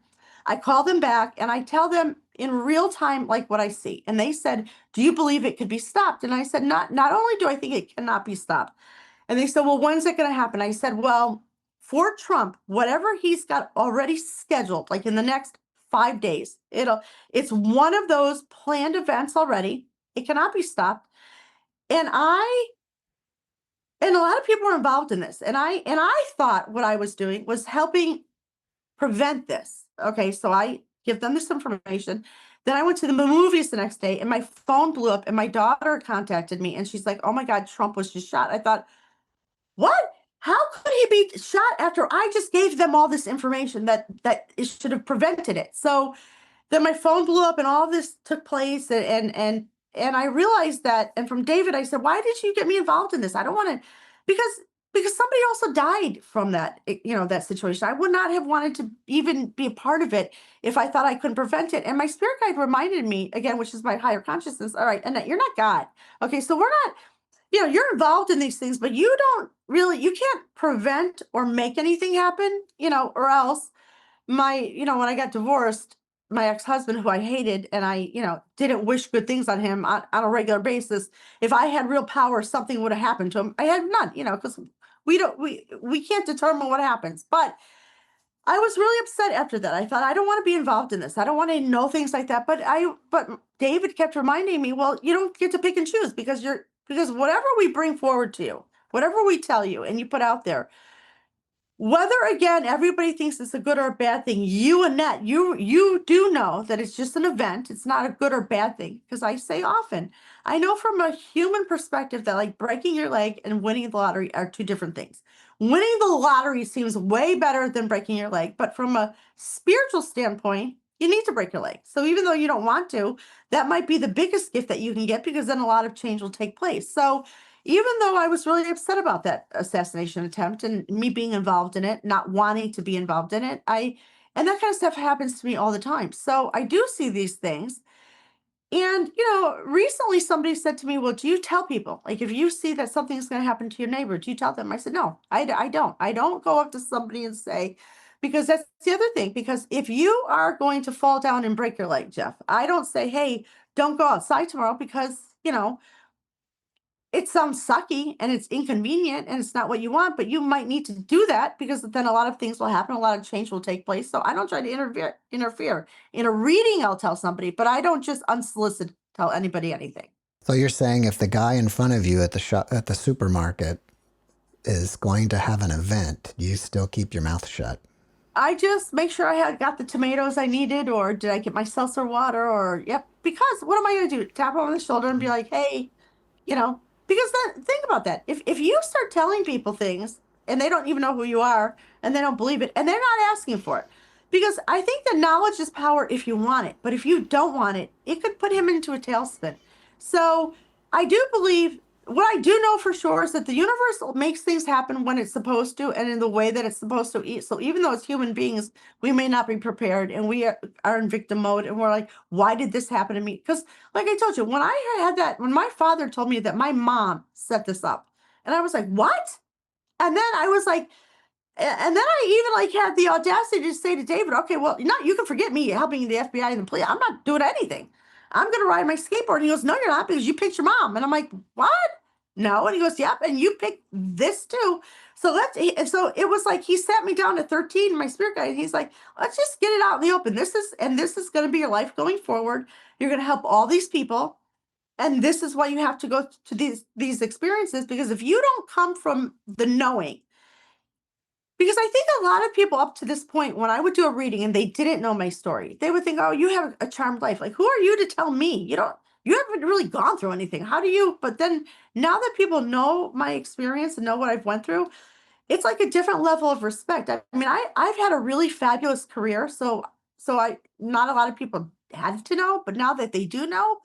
S3: I call them back and I tell them in real time, like what I see. And they said, do you believe it could be stopped? And I said, not only do I think it cannot be stopped. And they said, well, when's it going to happen? I said, well, for Trump, whatever he's got already scheduled, like in the next 5 days, it's one of those planned events already. It cannot be stopped. And a lot of people were involved in this. And I thought what I was doing was helping prevent this. Okay, so I give them this information. Then I went to the movies the next day and my phone blew up and my daughter contacted me and she's like, oh my God, Trump was just shot. I thought, what? How could he be shot after I just gave them all this information that it should have prevented it? So then my phone blew up and all this took place and I realized that, and from David, I said, why did you get me involved in this? I don't want to, because somebody also died from that, that situation. I would not have wanted to even be a part of it if I thought I couldn't prevent it. And my spirit guide reminded me again, which is my higher consciousness. All right, Annette, you're not God. Okay, so we're not, you're involved in these things, but you can't prevent or make anything happen, or else when I got divorced, my ex-husband, who I hated, and I, didn't wish good things on him on a regular basis, if I had real power, something would have happened to him. I had none, because we can't determine what happens. But I was really upset after that. I thought, I don't want to be involved in this. I don't want to know things like that. But David kept reminding me, well, you don't get to pick and choose, because whatever we bring forward to you, whatever we tell you and you put out there, whether, again, everybody thinks it's a good or a bad thing, you, Annette, you do know that it's just an event. It's not a good or bad thing. Because I say often, I know from a human perspective that, like, breaking your leg and winning the lottery are two different things. Winning the lottery seems way better than breaking your leg, but from a spiritual standpoint, you need to break your leg. So even though you don't want to, that might be the biggest gift that you can get, because then a lot of change will take place. So even though I was really upset about that assassination attempt and me being involved in it, not wanting to be involved in it, and that kind of stuff happens to me all the time. So I do see these things. And, recently somebody said to me, well, do you tell people, like, if you see that something's going to happen to your neighbor, do you tell them? I said, no, I don't. I don't go up to somebody and say, because that's the other thing, because if you are going to fall down and break your leg, Jeff, I don't say, hey, don't go outside tomorrow, because, it sounds sucky and it's inconvenient and it's not what you want, but you might need to do that, because then a lot of things will happen, a lot of change will take place. So I don't try to interfere. In a reading, I'll tell somebody, but I don't just unsolicited tell anybody anything.
S2: So you're saying if the guy in front of you at the supermarket is going to have an event, you still keep your mouth shut?
S3: I just make sure I had got the tomatoes I needed, or did I get my seltzer water, or yep. Because what am I going to do? Tap him on the shoulder and be like, hey, you know, because then think about that. If you start telling people things and they don't even know who you are and they don't believe it and they're not asking for it, because I think that knowledge is power if you want it, but if you don't want it, it could put him into a tailspin. So I do believe, what I do know for sure is that the universe makes things happen when it's supposed to and in the way that it's supposed to eat. So even though it's human beings, we may not be prepared and we are in victim mode and we're like, why did this happen to me? Because like I told you, when my father told me that my mom set this up, and I was like, what? And then I was like, and then I even like had the audacity to say to David, okay, well, you can forget me helping the FBI and the police. I'm not doing anything. I'm going to ride my skateboard. And he goes, no, you're not, because you picked your mom. And I'm like, what? No. And he goes, yep. And you picked this too. And so it was like, he sat me down at 13, my spirit guide. And he's like, let's just get it out in the open. This is going to be your life going forward. You're going to help all these people. And this is why you have to go to these experiences, because if you don't come from the knowing, because I think a lot of people up to this point, when I would do a reading and they didn't know my story, they would think, oh, you have a charmed life. Like, who are you to tell me? You haven't really gone through anything. How do you? But then now that people know my experience and know what I've went through, it's like a different level of respect. I mean, I've had a really fabulous career. So not a lot of people had to know, but now that they do know,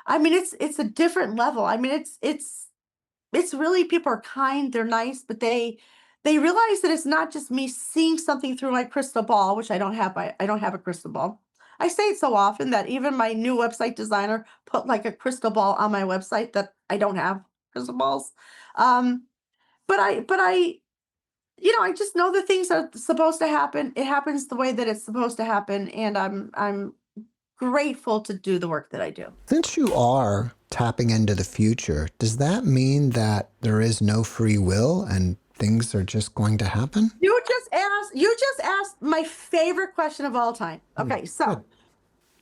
S3: I mean, it's a different level. I mean, it's really, people are kind, they're nice, but they realize that it's not just me seeing something through my crystal ball, which I don't have. I don't have a crystal ball. I say it so often that even my new website designer put like a crystal ball on my website, that I don't have crystal balls. Um, but I, I just know that things are supposed to happen. It happens the way that it's supposed to happen, and I'm grateful to do the work that I do.
S2: Since you are tapping into the future, does that mean that there is no free will and things are just going to happen?
S3: You just asked my favorite question of all time. Okay, so
S2: Good.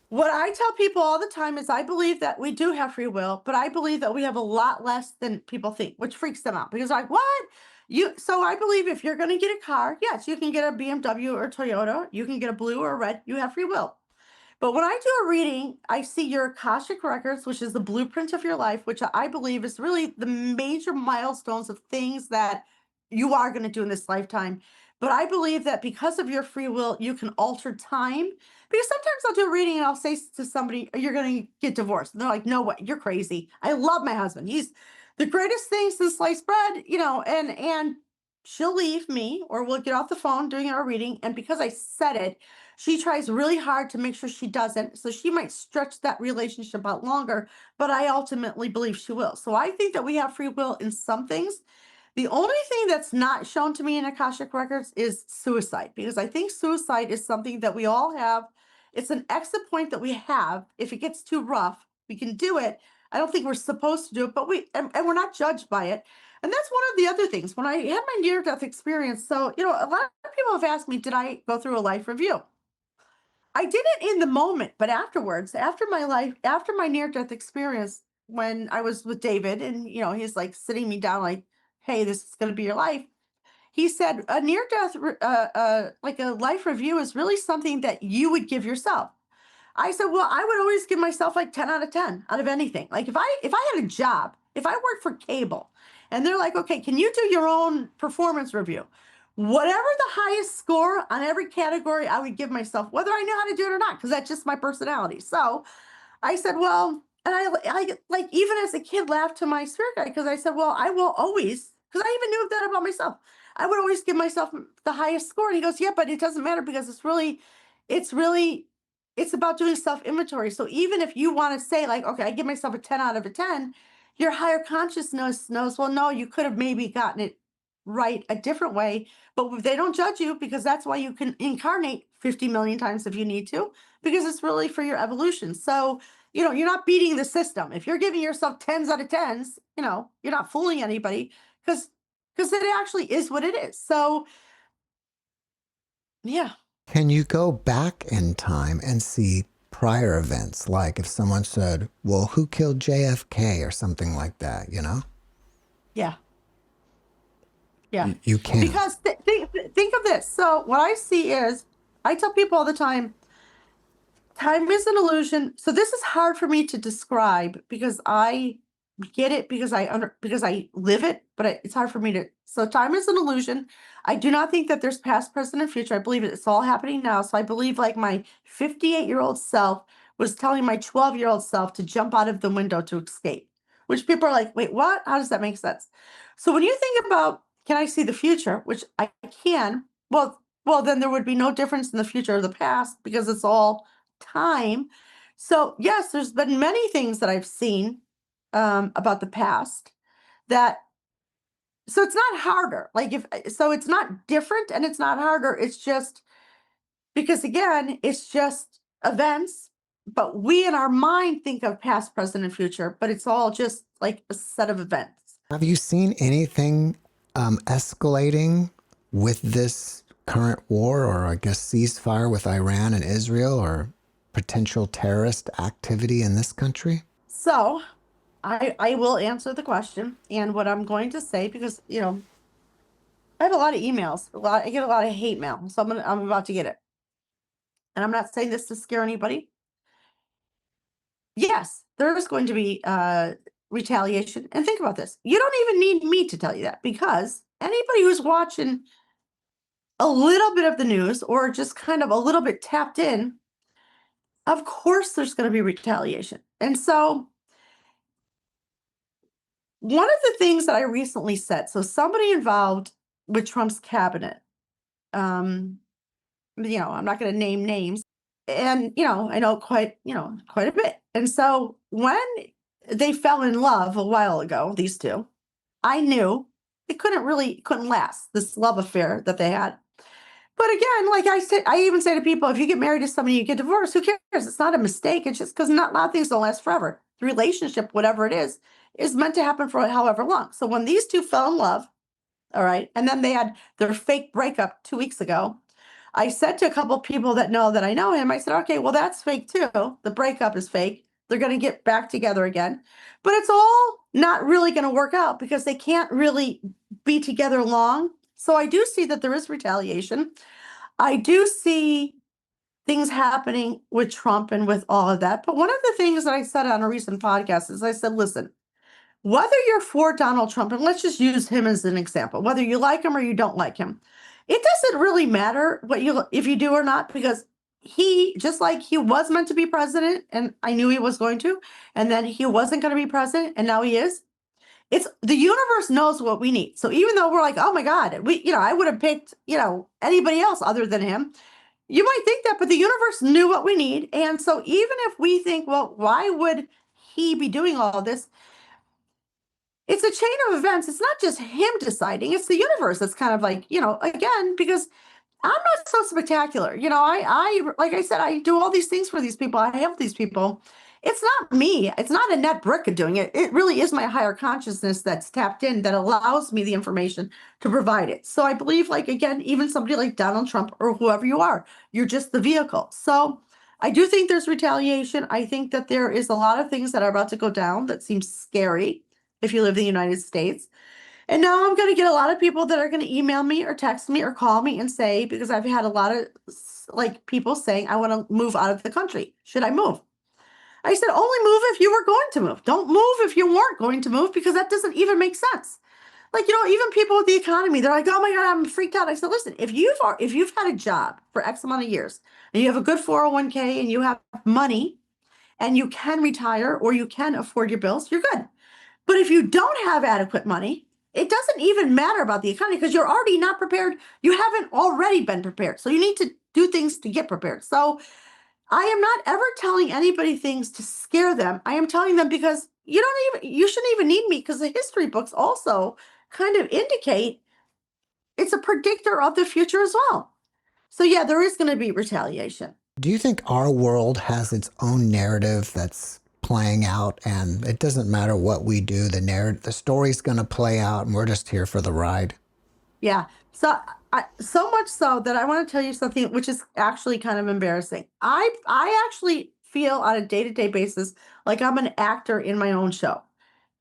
S3: what I tell people all the time is I believe that we do have free will, but I believe that we have a lot less than people think, which freaks them out, because like, what? So I believe if you're going to get a car, yes, you can get a BMW or Toyota, you can get a blue or a red, you have free will. But when I do a reading, I see your Akashic records, which is the blueprint of your life, which I believe is really the major milestones of things that you are going to do in this lifetime. But I believe that because of your free will, you can alter time. Because sometimes I'll do a reading and I'll say to somebody, you're going to get divorced. And they're like, no way, you're crazy. I love my husband. He's the greatest thing since sliced bread, and she'll leave me, or we'll get off the phone doing our reading. And because I said it, she tries really hard to make sure she doesn't. So she might stretch that relationship out longer, but I ultimately believe she will. So I think that we have free will in some things. The only thing that's not shown to me in Akashic records is suicide, because I think suicide is something that we all have. It's an exit point that we have. If it gets too rough, we can do it. I don't think we're supposed to do it, but and we're not judged by it. And that's one of the other things. When I had my near-death experience, so a lot of people have asked me, did I go through a life review? I didn't in the moment, but afterwards, after my near-death experience, when I was with David, and he's like sitting me down, like, "Hey, this is going to be your life." He said a near-death, like a life review, is really something that you would give yourself. I said, well, I would always give myself like 10 out of 10 out of anything. Like if I had a job, if I worked for cable and they're like, okay, can you do your own performance review? Whatever the highest score on every category, I would give myself, whether I know how to do it or not, because that's just my personality. So I said, well, and I like, even as a kid, laughed to my spirit guide, because I said, well, I will always, because I even knew that about myself. I would always give myself the highest score. And he goes, yeah, but it doesn't matter, because it's really, it's about doing self inventory. So even if you want to say, like, okay, I give myself a 10 out of a 10, your higher consciousness knows, well, no, you could have maybe gotten it right a different way, but they don't judge you, because that's why you can incarnate 50 million times if you need to, because it's really for your evolution. So, you're not beating the system. If you're giving yourself 10s out of 10s, you're not fooling anybody, because it actually is what it is. So, yeah.
S2: Can you go back in time and see prior events? Like if someone said, well, who killed JFK or something like that,
S3: Yeah. Yeah.
S2: You can.
S3: Because think of this. So what I see is, I tell people all the time, time is an illusion. So this is hard for me to describe, because I get it, because I live it, but it's hard for me to. So time is an illusion. I do not think that there's past, present, and future. I believe it's all happening now. So I believe, like, my 58-year-old self was telling my 12-year-old self to jump out of the window to escape, which people are like, wait, what? How does that make sense? So when you think about, can I see the future? Which I can. Well, then there would be no difference in the future or the past, because it's all time. So yes, there's been many things that I've seen about the past, that, so it's not harder. Like, it's not different and it's not harder. It's just, because again, it's just events, but we in our mind think of past, present, and future, but it's all just like a set of events.
S2: Have you seen anything escalating with this current war, or I guess ceasefire with Iran and Israel, or potential terrorist activity in this country?
S3: So I will answer the question, and what I'm going to say, because I have a lot of emails, I get a lot of hate mail, so I'm about to get it, and I'm not saying this to scare anybody. Yes, there is going to be retaliation, and think about this: you don't even need me to tell you that, because anybody who's watching a little bit of the news, or just kind of a little bit tapped in, of course there's going to be retaliation. And so one of the things that I recently said, so somebody involved with Trump's cabinet, I'm not going to name names, and I know quite a bit. And so when they fell in love a while ago, these two, I knew it couldn't last, this love affair that they had. But again, like I said, I even say to people, if you get married to somebody, you get divorced, who cares? It's not a mistake. It's just because not a lot of things don't last forever. The relationship, whatever it is meant to happen for however long. So when these two fell in love, all right, and then they had their fake breakup 2 weeks ago, I said to a couple of people that know that I know him, I said, okay, well, that's fake too. The breakup is fake. They're going to get back together again. But it's all not really going to work out, because they can't really be together long. So I do see that there is retaliation. I do see things happening with Trump and with all of that. But one of the things that I said on a recent podcast is, I said, listen, whether you're for Donald Trump, and let's just use him as an example, whether you like him or you don't like him, it doesn't really matter if you do or not, because he, just like he was meant to be president, and I knew he was going to, and then he wasn't going to be president, and now he is. It's the universe knows what we need. So even though we're like, oh my God, I would have picked, anybody else other than him. You might think that, but the universe knew what we need. And so even if we think, well, why would he be doing all this? It's a chain of events. It's not just him deciding. It's the universe that's kind of like, again, because I'm not so spectacular. Like I said, I do all these things for these people. I help these people. It's not me. It's not a net brick of doing it. It really is my higher consciousness that's tapped in that allows me the information to provide it. So I believe, like, again, even somebody like Donald Trump or whoever you are, you're just the vehicle. So I do think there's retaliation. I think that there is a lot of things that are about to go down that seem scary if you live in the United States. And now I'm going to get a lot of people that are going to email me or text me or call me and say, because I've had a lot of like people saying, I want to move out of the country. Should I move? I said, only move if you were going to move. Don't move if you weren't going to move, because that doesn't even make sense. Like, even people with the economy, they're like, oh my God, I'm freaked out. I said, listen, if you've had a job for X amount of years and you have a good 401k and you have money and you can retire or you can afford your bills, you're good. But if you don't have adequate money, it doesn't even matter about the economy because you're already not prepared. You haven't already been prepared. So you need to do things to get prepared. So I am not ever telling anybody things to scare them. I am telling them because you shouldn't even need me, because the history books also kind of indicate it's a predictor of the future as well. So yeah, there is going to be retaliation.
S2: Do you think our world has its own narrative that's playing out, and it doesn't matter what we do, the story's going to play out, and we're just here for the ride?
S3: Yeah. So much so that I want to tell you something which is actually kind of embarrassing. I actually feel on a day-to-day basis like I'm an actor in my own show,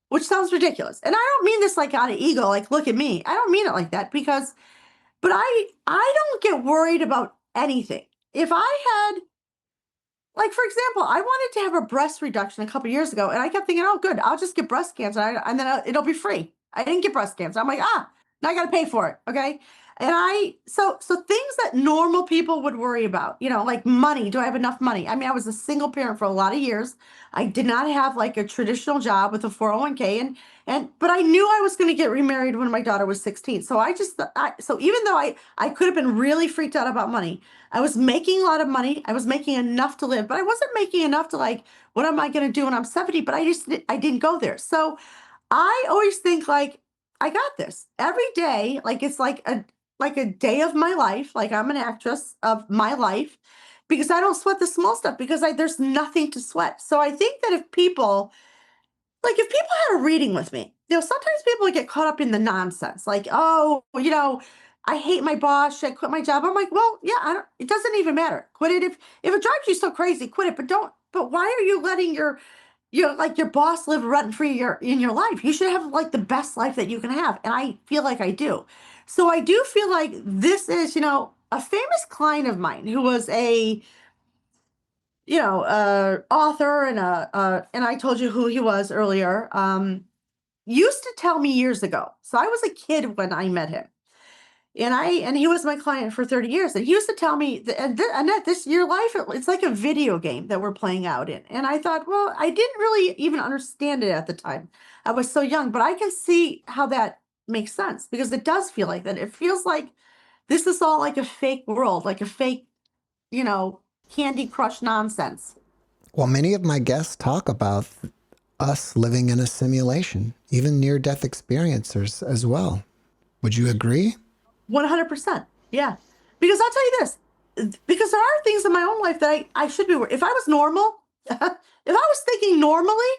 S3: which sounds ridiculous. And I don't mean this like out of ego, like look at me. I don't mean it like that, but I don't get worried about anything. If I had, like, for example, I wanted to have a breast reduction a couple years ago, and I kept thinking, oh, good, I'll just get breast cancer, and then it'll be free. I didn't get breast cancer. I'm like, now I got to pay for it. Okay. And so things that normal people would worry about, like money. Do I have enough money? I mean, I was a single parent for a lot of years. I did not have like a traditional job with a 401k, but I knew I was going to get remarried when my daughter was 16. So so even though I could have been really freaked out about money, I was making a lot of money. I was making enough to live, but I wasn't making enough to, like, what am I going to do when I'm 70? But I didn't go there. So I always think, like, I got this every day. Like, it's like a day of my life. Like, I'm an actress of my life because I don't sweat the small stuff, because there's nothing to sweat. So I think that if people had a reading with me, sometimes people get caught up in the nonsense. Like, oh, I hate my boss. Should I quit my job? I'm like, well, yeah, it doesn't even matter. Quit it. If it drives you so crazy, quit it. But why are you letting your boss live rent free in your life? You should have like the best life that you can have. And I feel like I do. So I do feel like this is, a famous client of mine who was a author, and I told you who he was earlier, used to tell me years ago. So I was a kid when I met him, and he was my client for 30 years. And he used to tell me that, Annette, your life, it's like a video game that we're playing out in. And I thought, well, I didn't really even understand it at the time. I was so young, but I can see how that makes sense, because it does feel like that. It feels like this is all like a fake world, like a fake, Candy Crush nonsense.
S2: Well, many of my guests talk about us living in a simulation, even near-death experiencers as well. Would you agree?
S3: 100%. Yeah. Because I'll tell you this, because there are things in my own life that I should be worried. If I was normal, if I was thinking normally,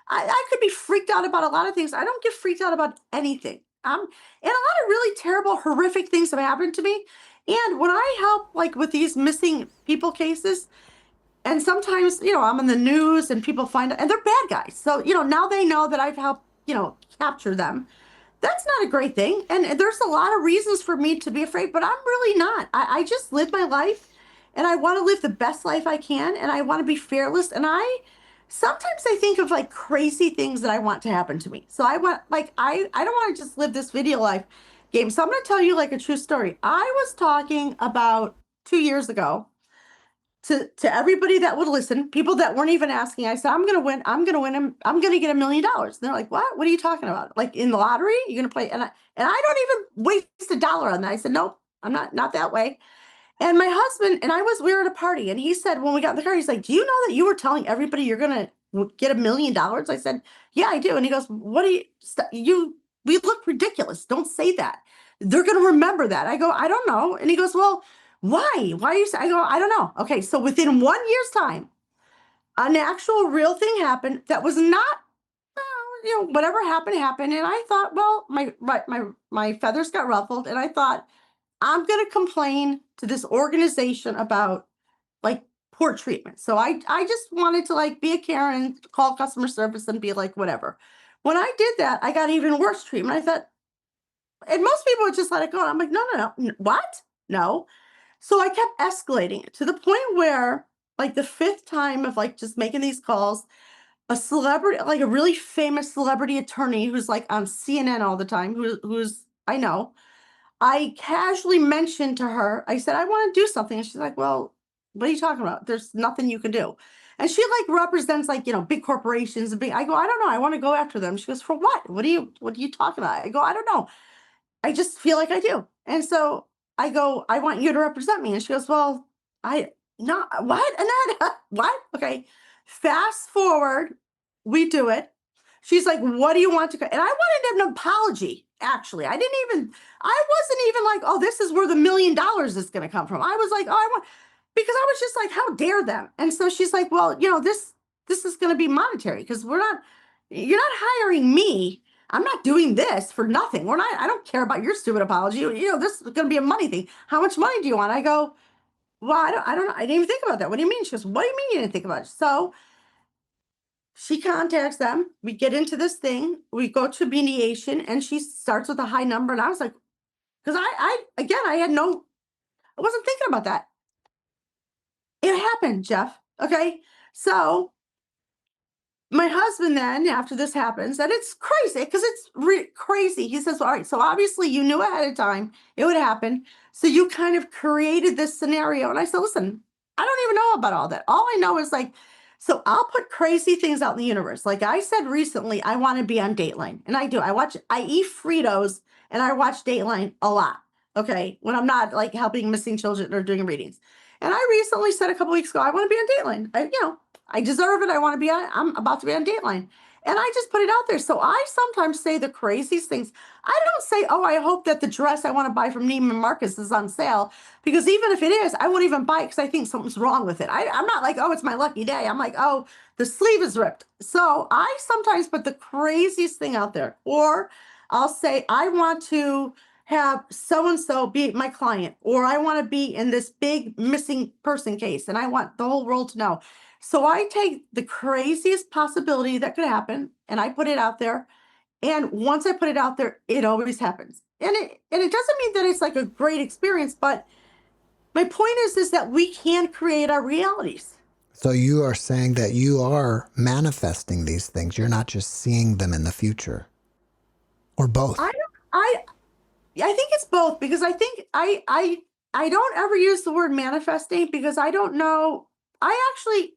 S3: I could be freaked out about a lot of things. I don't get freaked out about anything. And a lot of really terrible, horrific things have happened to me. And when I help, like, with these missing people cases, and sometimes, I'm in the news and people find out, and they're bad guys. So, now they know that I've helped, capture them. That's not a great thing. And there's a lot of reasons for me to be afraid, but I'm really not. I just live my life, and I want to live the best life I can, and I want to be fearless. And sometimes I think of like crazy things that I want to happen to me. So I want, like, I don't want to just live this video life game. So I'm going to tell you like a true story. I was talking about 2 years ago to everybody that would listen, people that weren't even asking. I said, I'm going to win. I'm going to win. I'm going to get $1 million. And they're like, what are you talking about? Like, in the lottery, you're going to play? And I don't even waste $1 on that. I said, nope, I'm not that way. And my husband and we were at a party, and he said, when we got in the car, he's like, do you know that you were telling everybody you're going to get $1 million? I said, yeah, I do. And he goes, what do we look ridiculous. Don't say that. They're going to remember that. I go, I don't know. And he goes, well, Why? Why are you? I go, I don't know. Okay, so within 1 year's time, an actual real thing happened that was not, whatever happened. And I thought, well, my feathers got ruffled, and I thought, I'm gonna complain to this organization about like poor treatment. So I just wanted to like be a Karen, call customer service and be like, whatever. When I did that, I got even worse treatment. I thought, and most people would just let it go. And I'm like, no. What? No. So I kept escalating it to the point where, like, the fifth time of like just making these calls, a celebrity, like a really famous celebrity attorney who's like on CNN all the time, who's I know, I casually mentioned to her, I said, I want to do something. And she's like, well, what are you talking about? There's nothing you can do. And she like represents like, big corporations and big, I go, I don't know. I want to go after them. She goes, for what? What are you talking about? I go, I don't know. I just feel like I do. And so I go, I want you to represent me. And she goes, well, I not what? And then what? Okay. Fast forward, we do it. She's like, what do you want to go? And I wanted an apology, actually. I wasn't even like, oh, this is where the $1 million is going to come from. I was like, oh, because I was just like, how dare them? And so she's like, well, this is going to be monetary because you're not hiring me. I'm not doing this for nothing. I don't care about your stupid apology. This is going to be a money thing. How much money do you want? I go, well, I don't know. I didn't even think about that. What do you mean? She goes, what do you mean you didn't think about it? So she contacts them. We get into this thing. We go to mediation, and she starts with a high number. And I was like, because I wasn't thinking about that. It happened, Jeff. Okay. So my husband then, after this happens, and it's crazy because it's crazy. He says, all right, so obviously you knew ahead of time it would happen. So you kind of created this scenario. And I said, listen, I don't even know about all that. All I know is like, so I'll put crazy things out in the universe. Like I said recently, I want to be on Dateline. And I do. I eat Fritos and I watch Dateline a lot. Okay. When I'm not like helping missing children or doing readings. And I recently said a couple weeks ago, I want to be on Dateline. I deserve it. I'm about to be on Dateline. And I just put it out there. So I sometimes say the craziest things. I don't say, oh, I hope that the dress I want to buy from Neiman Marcus is on sale. Because even if it is, I won't even buy it because I think something's wrong with it. I'm not like, oh, it's my lucky day. I'm like, oh, the sleeve is ripped. So I sometimes put the craziest thing out there. Or I'll say, I want to have so-and-so be my client. Or I want to be in this big missing person case. And I want the whole world to know. So I take the craziest possibility that could happen and I put it out there. And once I put it out there, it always happens. And it doesn't mean that it's like a great experience, but my point is that we can create our realities.
S2: So you are saying that you are manifesting these things. You're not just seeing them in the future. Or both.
S3: I think it's both because I think I don't ever use the word manifesting because I don't know.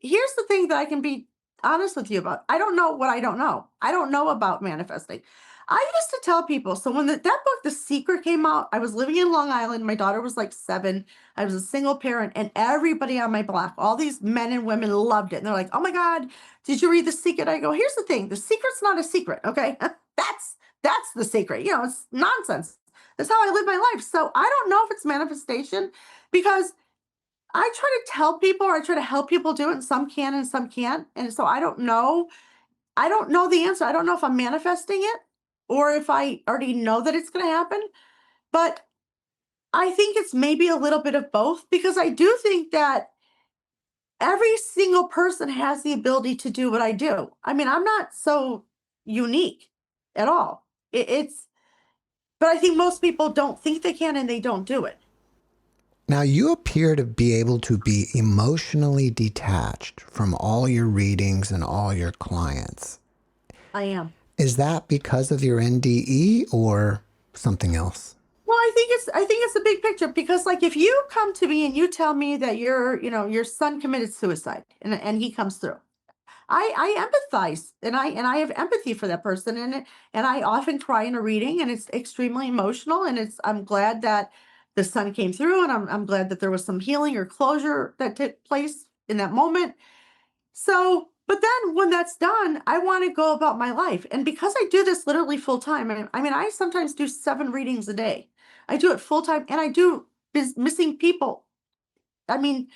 S3: Here's the thing that I can be honest with you about. I don't know what I don't know. I don't know about manifesting. I used to tell people, so when that book, The Secret, came out, I was living in Long Island. My daughter was like 7. I was a single parent, and everybody on my block, all these men and women loved it. And they're like, oh my God, did you read The Secret? I go, here's the thing. The secret's not a secret, okay? That's the secret. It's nonsense. That's how I live my life. So I don't know if it's manifestation because I try to tell people or I try to help people do it, and some can and some can't. And so I don't know. I don't know the answer. I don't know if I'm manifesting it or if I already know that it's going to happen. But I think it's maybe a little bit of both because I do think that every single person has the ability to do what I do. I mean, I'm not so unique at all. But I think most people don't think they can and they don't do it.
S2: Now, you appear to be able to be emotionally detached from all your readings and all your clients.
S3: I am.
S2: Is that because of your NDE or something else?
S3: Well, I think it's a big picture because like if you come to me and you tell me that your son committed suicide and he comes through, I empathize and I have empathy for that person and I often cry in a reading and it's extremely emotional and I'm glad that the son came through and I'm glad that there was some healing or closure that took place in that moment. So, but then when that's done, I want to go about my life. And because I do this literally full time, I sometimes do 7 readings a day. I do it full time and I do missing people I mean,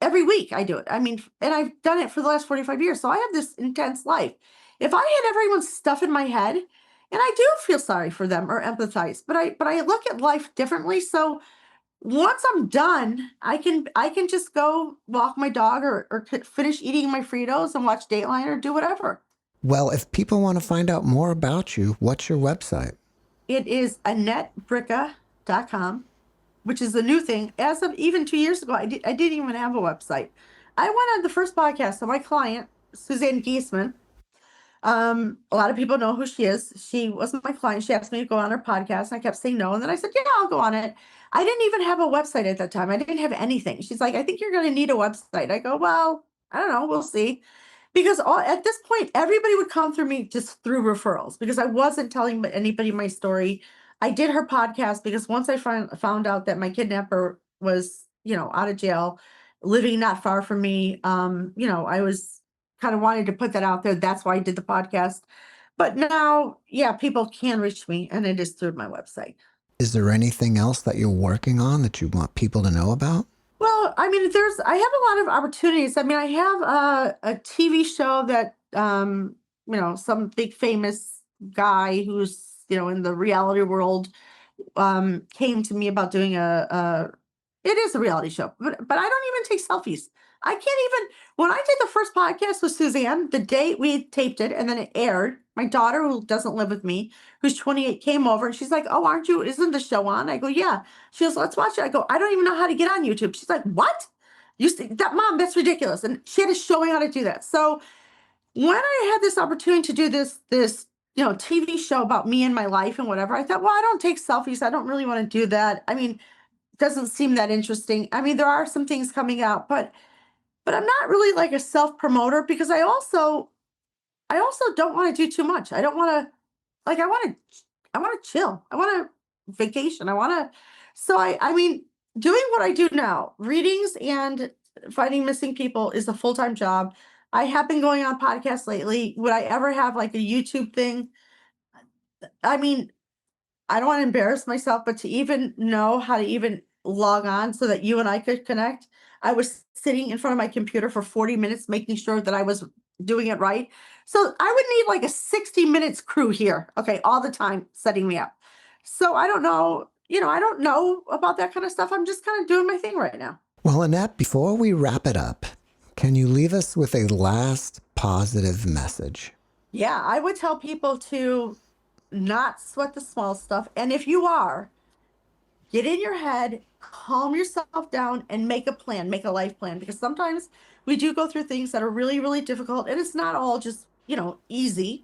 S3: every week I do it. I mean, and I've done it for the last 45 years. So I have this intense life. If I had everyone's stuff in my head, and I do feel sorry for them or empathize, but I look at life differently. So once I'm done, I can just go walk my dog or finish eating my Fritos and watch Dateline or do whatever.
S2: Well, if people want to find out more about you, what's your website?
S3: It is AnnetteBricka.com, which is a new thing. As of even 2 years ago, I didn't even have a website. I went on the first podcast of my client, Suzanne Giesman. A lot of people know who she is. She wasn't my client. She asked me to go on her podcast. And I kept saying no. And then I said, yeah, I'll go on it. I didn't even have a website at that time. I didn't have anything. She's like, I think you're going to need a website. I go, well, I don't know. We'll see. Because at this point, everybody would come through me just through referrals because I wasn't telling anybody my story. I did her podcast because once I found out that my kidnapper was, out of jail, living not far from me, I was kind of wanted to put that out there. That's why I did the podcast. But now, yeah, people can reach me, and it is through my website.
S2: Is there anything else that you're working on that you want people to know about?
S3: Well, I mean, I have a lot of opportunities. I mean, I have a TV show that, some big famous guy who's, in the reality world, came to me about doing it is a reality show, but I don't even take selfies. I can't even, when I did the first podcast with Suzanne, the day we taped it and then it aired, my daughter, who doesn't live with me, who's 28, came over and she's like, oh, isn't the show on? I go, yeah. She goes, let's watch it. I go, I don't even know how to get on YouTube. She's like, what? Mom, that's ridiculous. And she had to show me how to do that. So when I had this opportunity to do this TV show about me and my life and whatever, I thought, well, I don't take selfies. I don't really want to do that. I mean, it doesn't seem that interesting. I mean, there are some things coming out, but I'm not really like a self-promoter because I also don't want to do too much. I don't want to I want to chill. I want to vacation. I mean, doing what I do now, readings and finding missing people is a full-time job. I have been going on podcasts lately. Would I ever have like a YouTube thing? I mean, I don't want to embarrass myself, but to even know how to even log on so that you and I could connect, I was sitting in front of my computer for 40 minutes making sure that I was doing it right. So I would need like a 60 minutes crew here, okay, all the time setting me up. So I don't know, I don't know about that kind of stuff. I'm just kind of doing my thing right now.
S2: Well, Annette, before we wrap it up, can you leave us with a last positive message?
S3: Yeah, I would tell people to not sweat the small stuff. And if you are, get in your head, calm yourself down, and make a plan, make a life plan. Because sometimes we do go through things that are really, really difficult, and it's not all just, easy.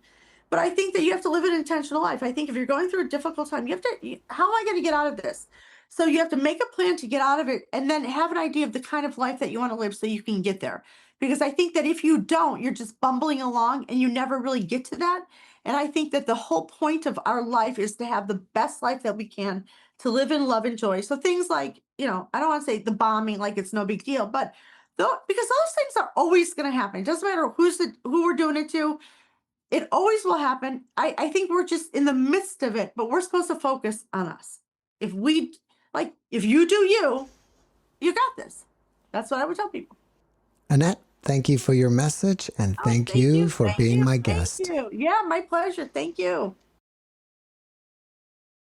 S3: But I think that you have to live an intentional life. I think if you're going through a difficult time, how am I going to get out of this? So you have to make a plan to get out of it and then have an idea of the kind of life that you want to live so you can get there. Because I think that if you don't, you're just bumbling along and you never really get to that. And I think that the whole point of our life is to have the best life that we can, to live in love and joy. So things like, I don't want to say the bombing like it's no big deal, but because those things are always going to happen. It doesn't matter who we're doing it to. It always will happen. I think we're just in the midst of it, but we're supposed to focus on us. If you do you got this. That's what I would tell people.
S2: Annette, thank you for your message, and thank you for being my guest.
S3: Thank you. Yeah, my pleasure. Thank you.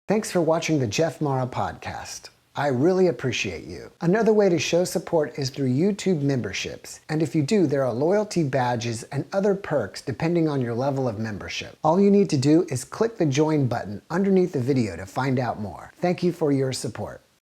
S2: Thanks for watching the JeffMara podcast. I really appreciate you. Another way to show support is through YouTube memberships. And if you do, there are loyalty badges and other perks depending on your level of membership. All you need to do is click the join button underneath the video to find out more. Thank you for your support.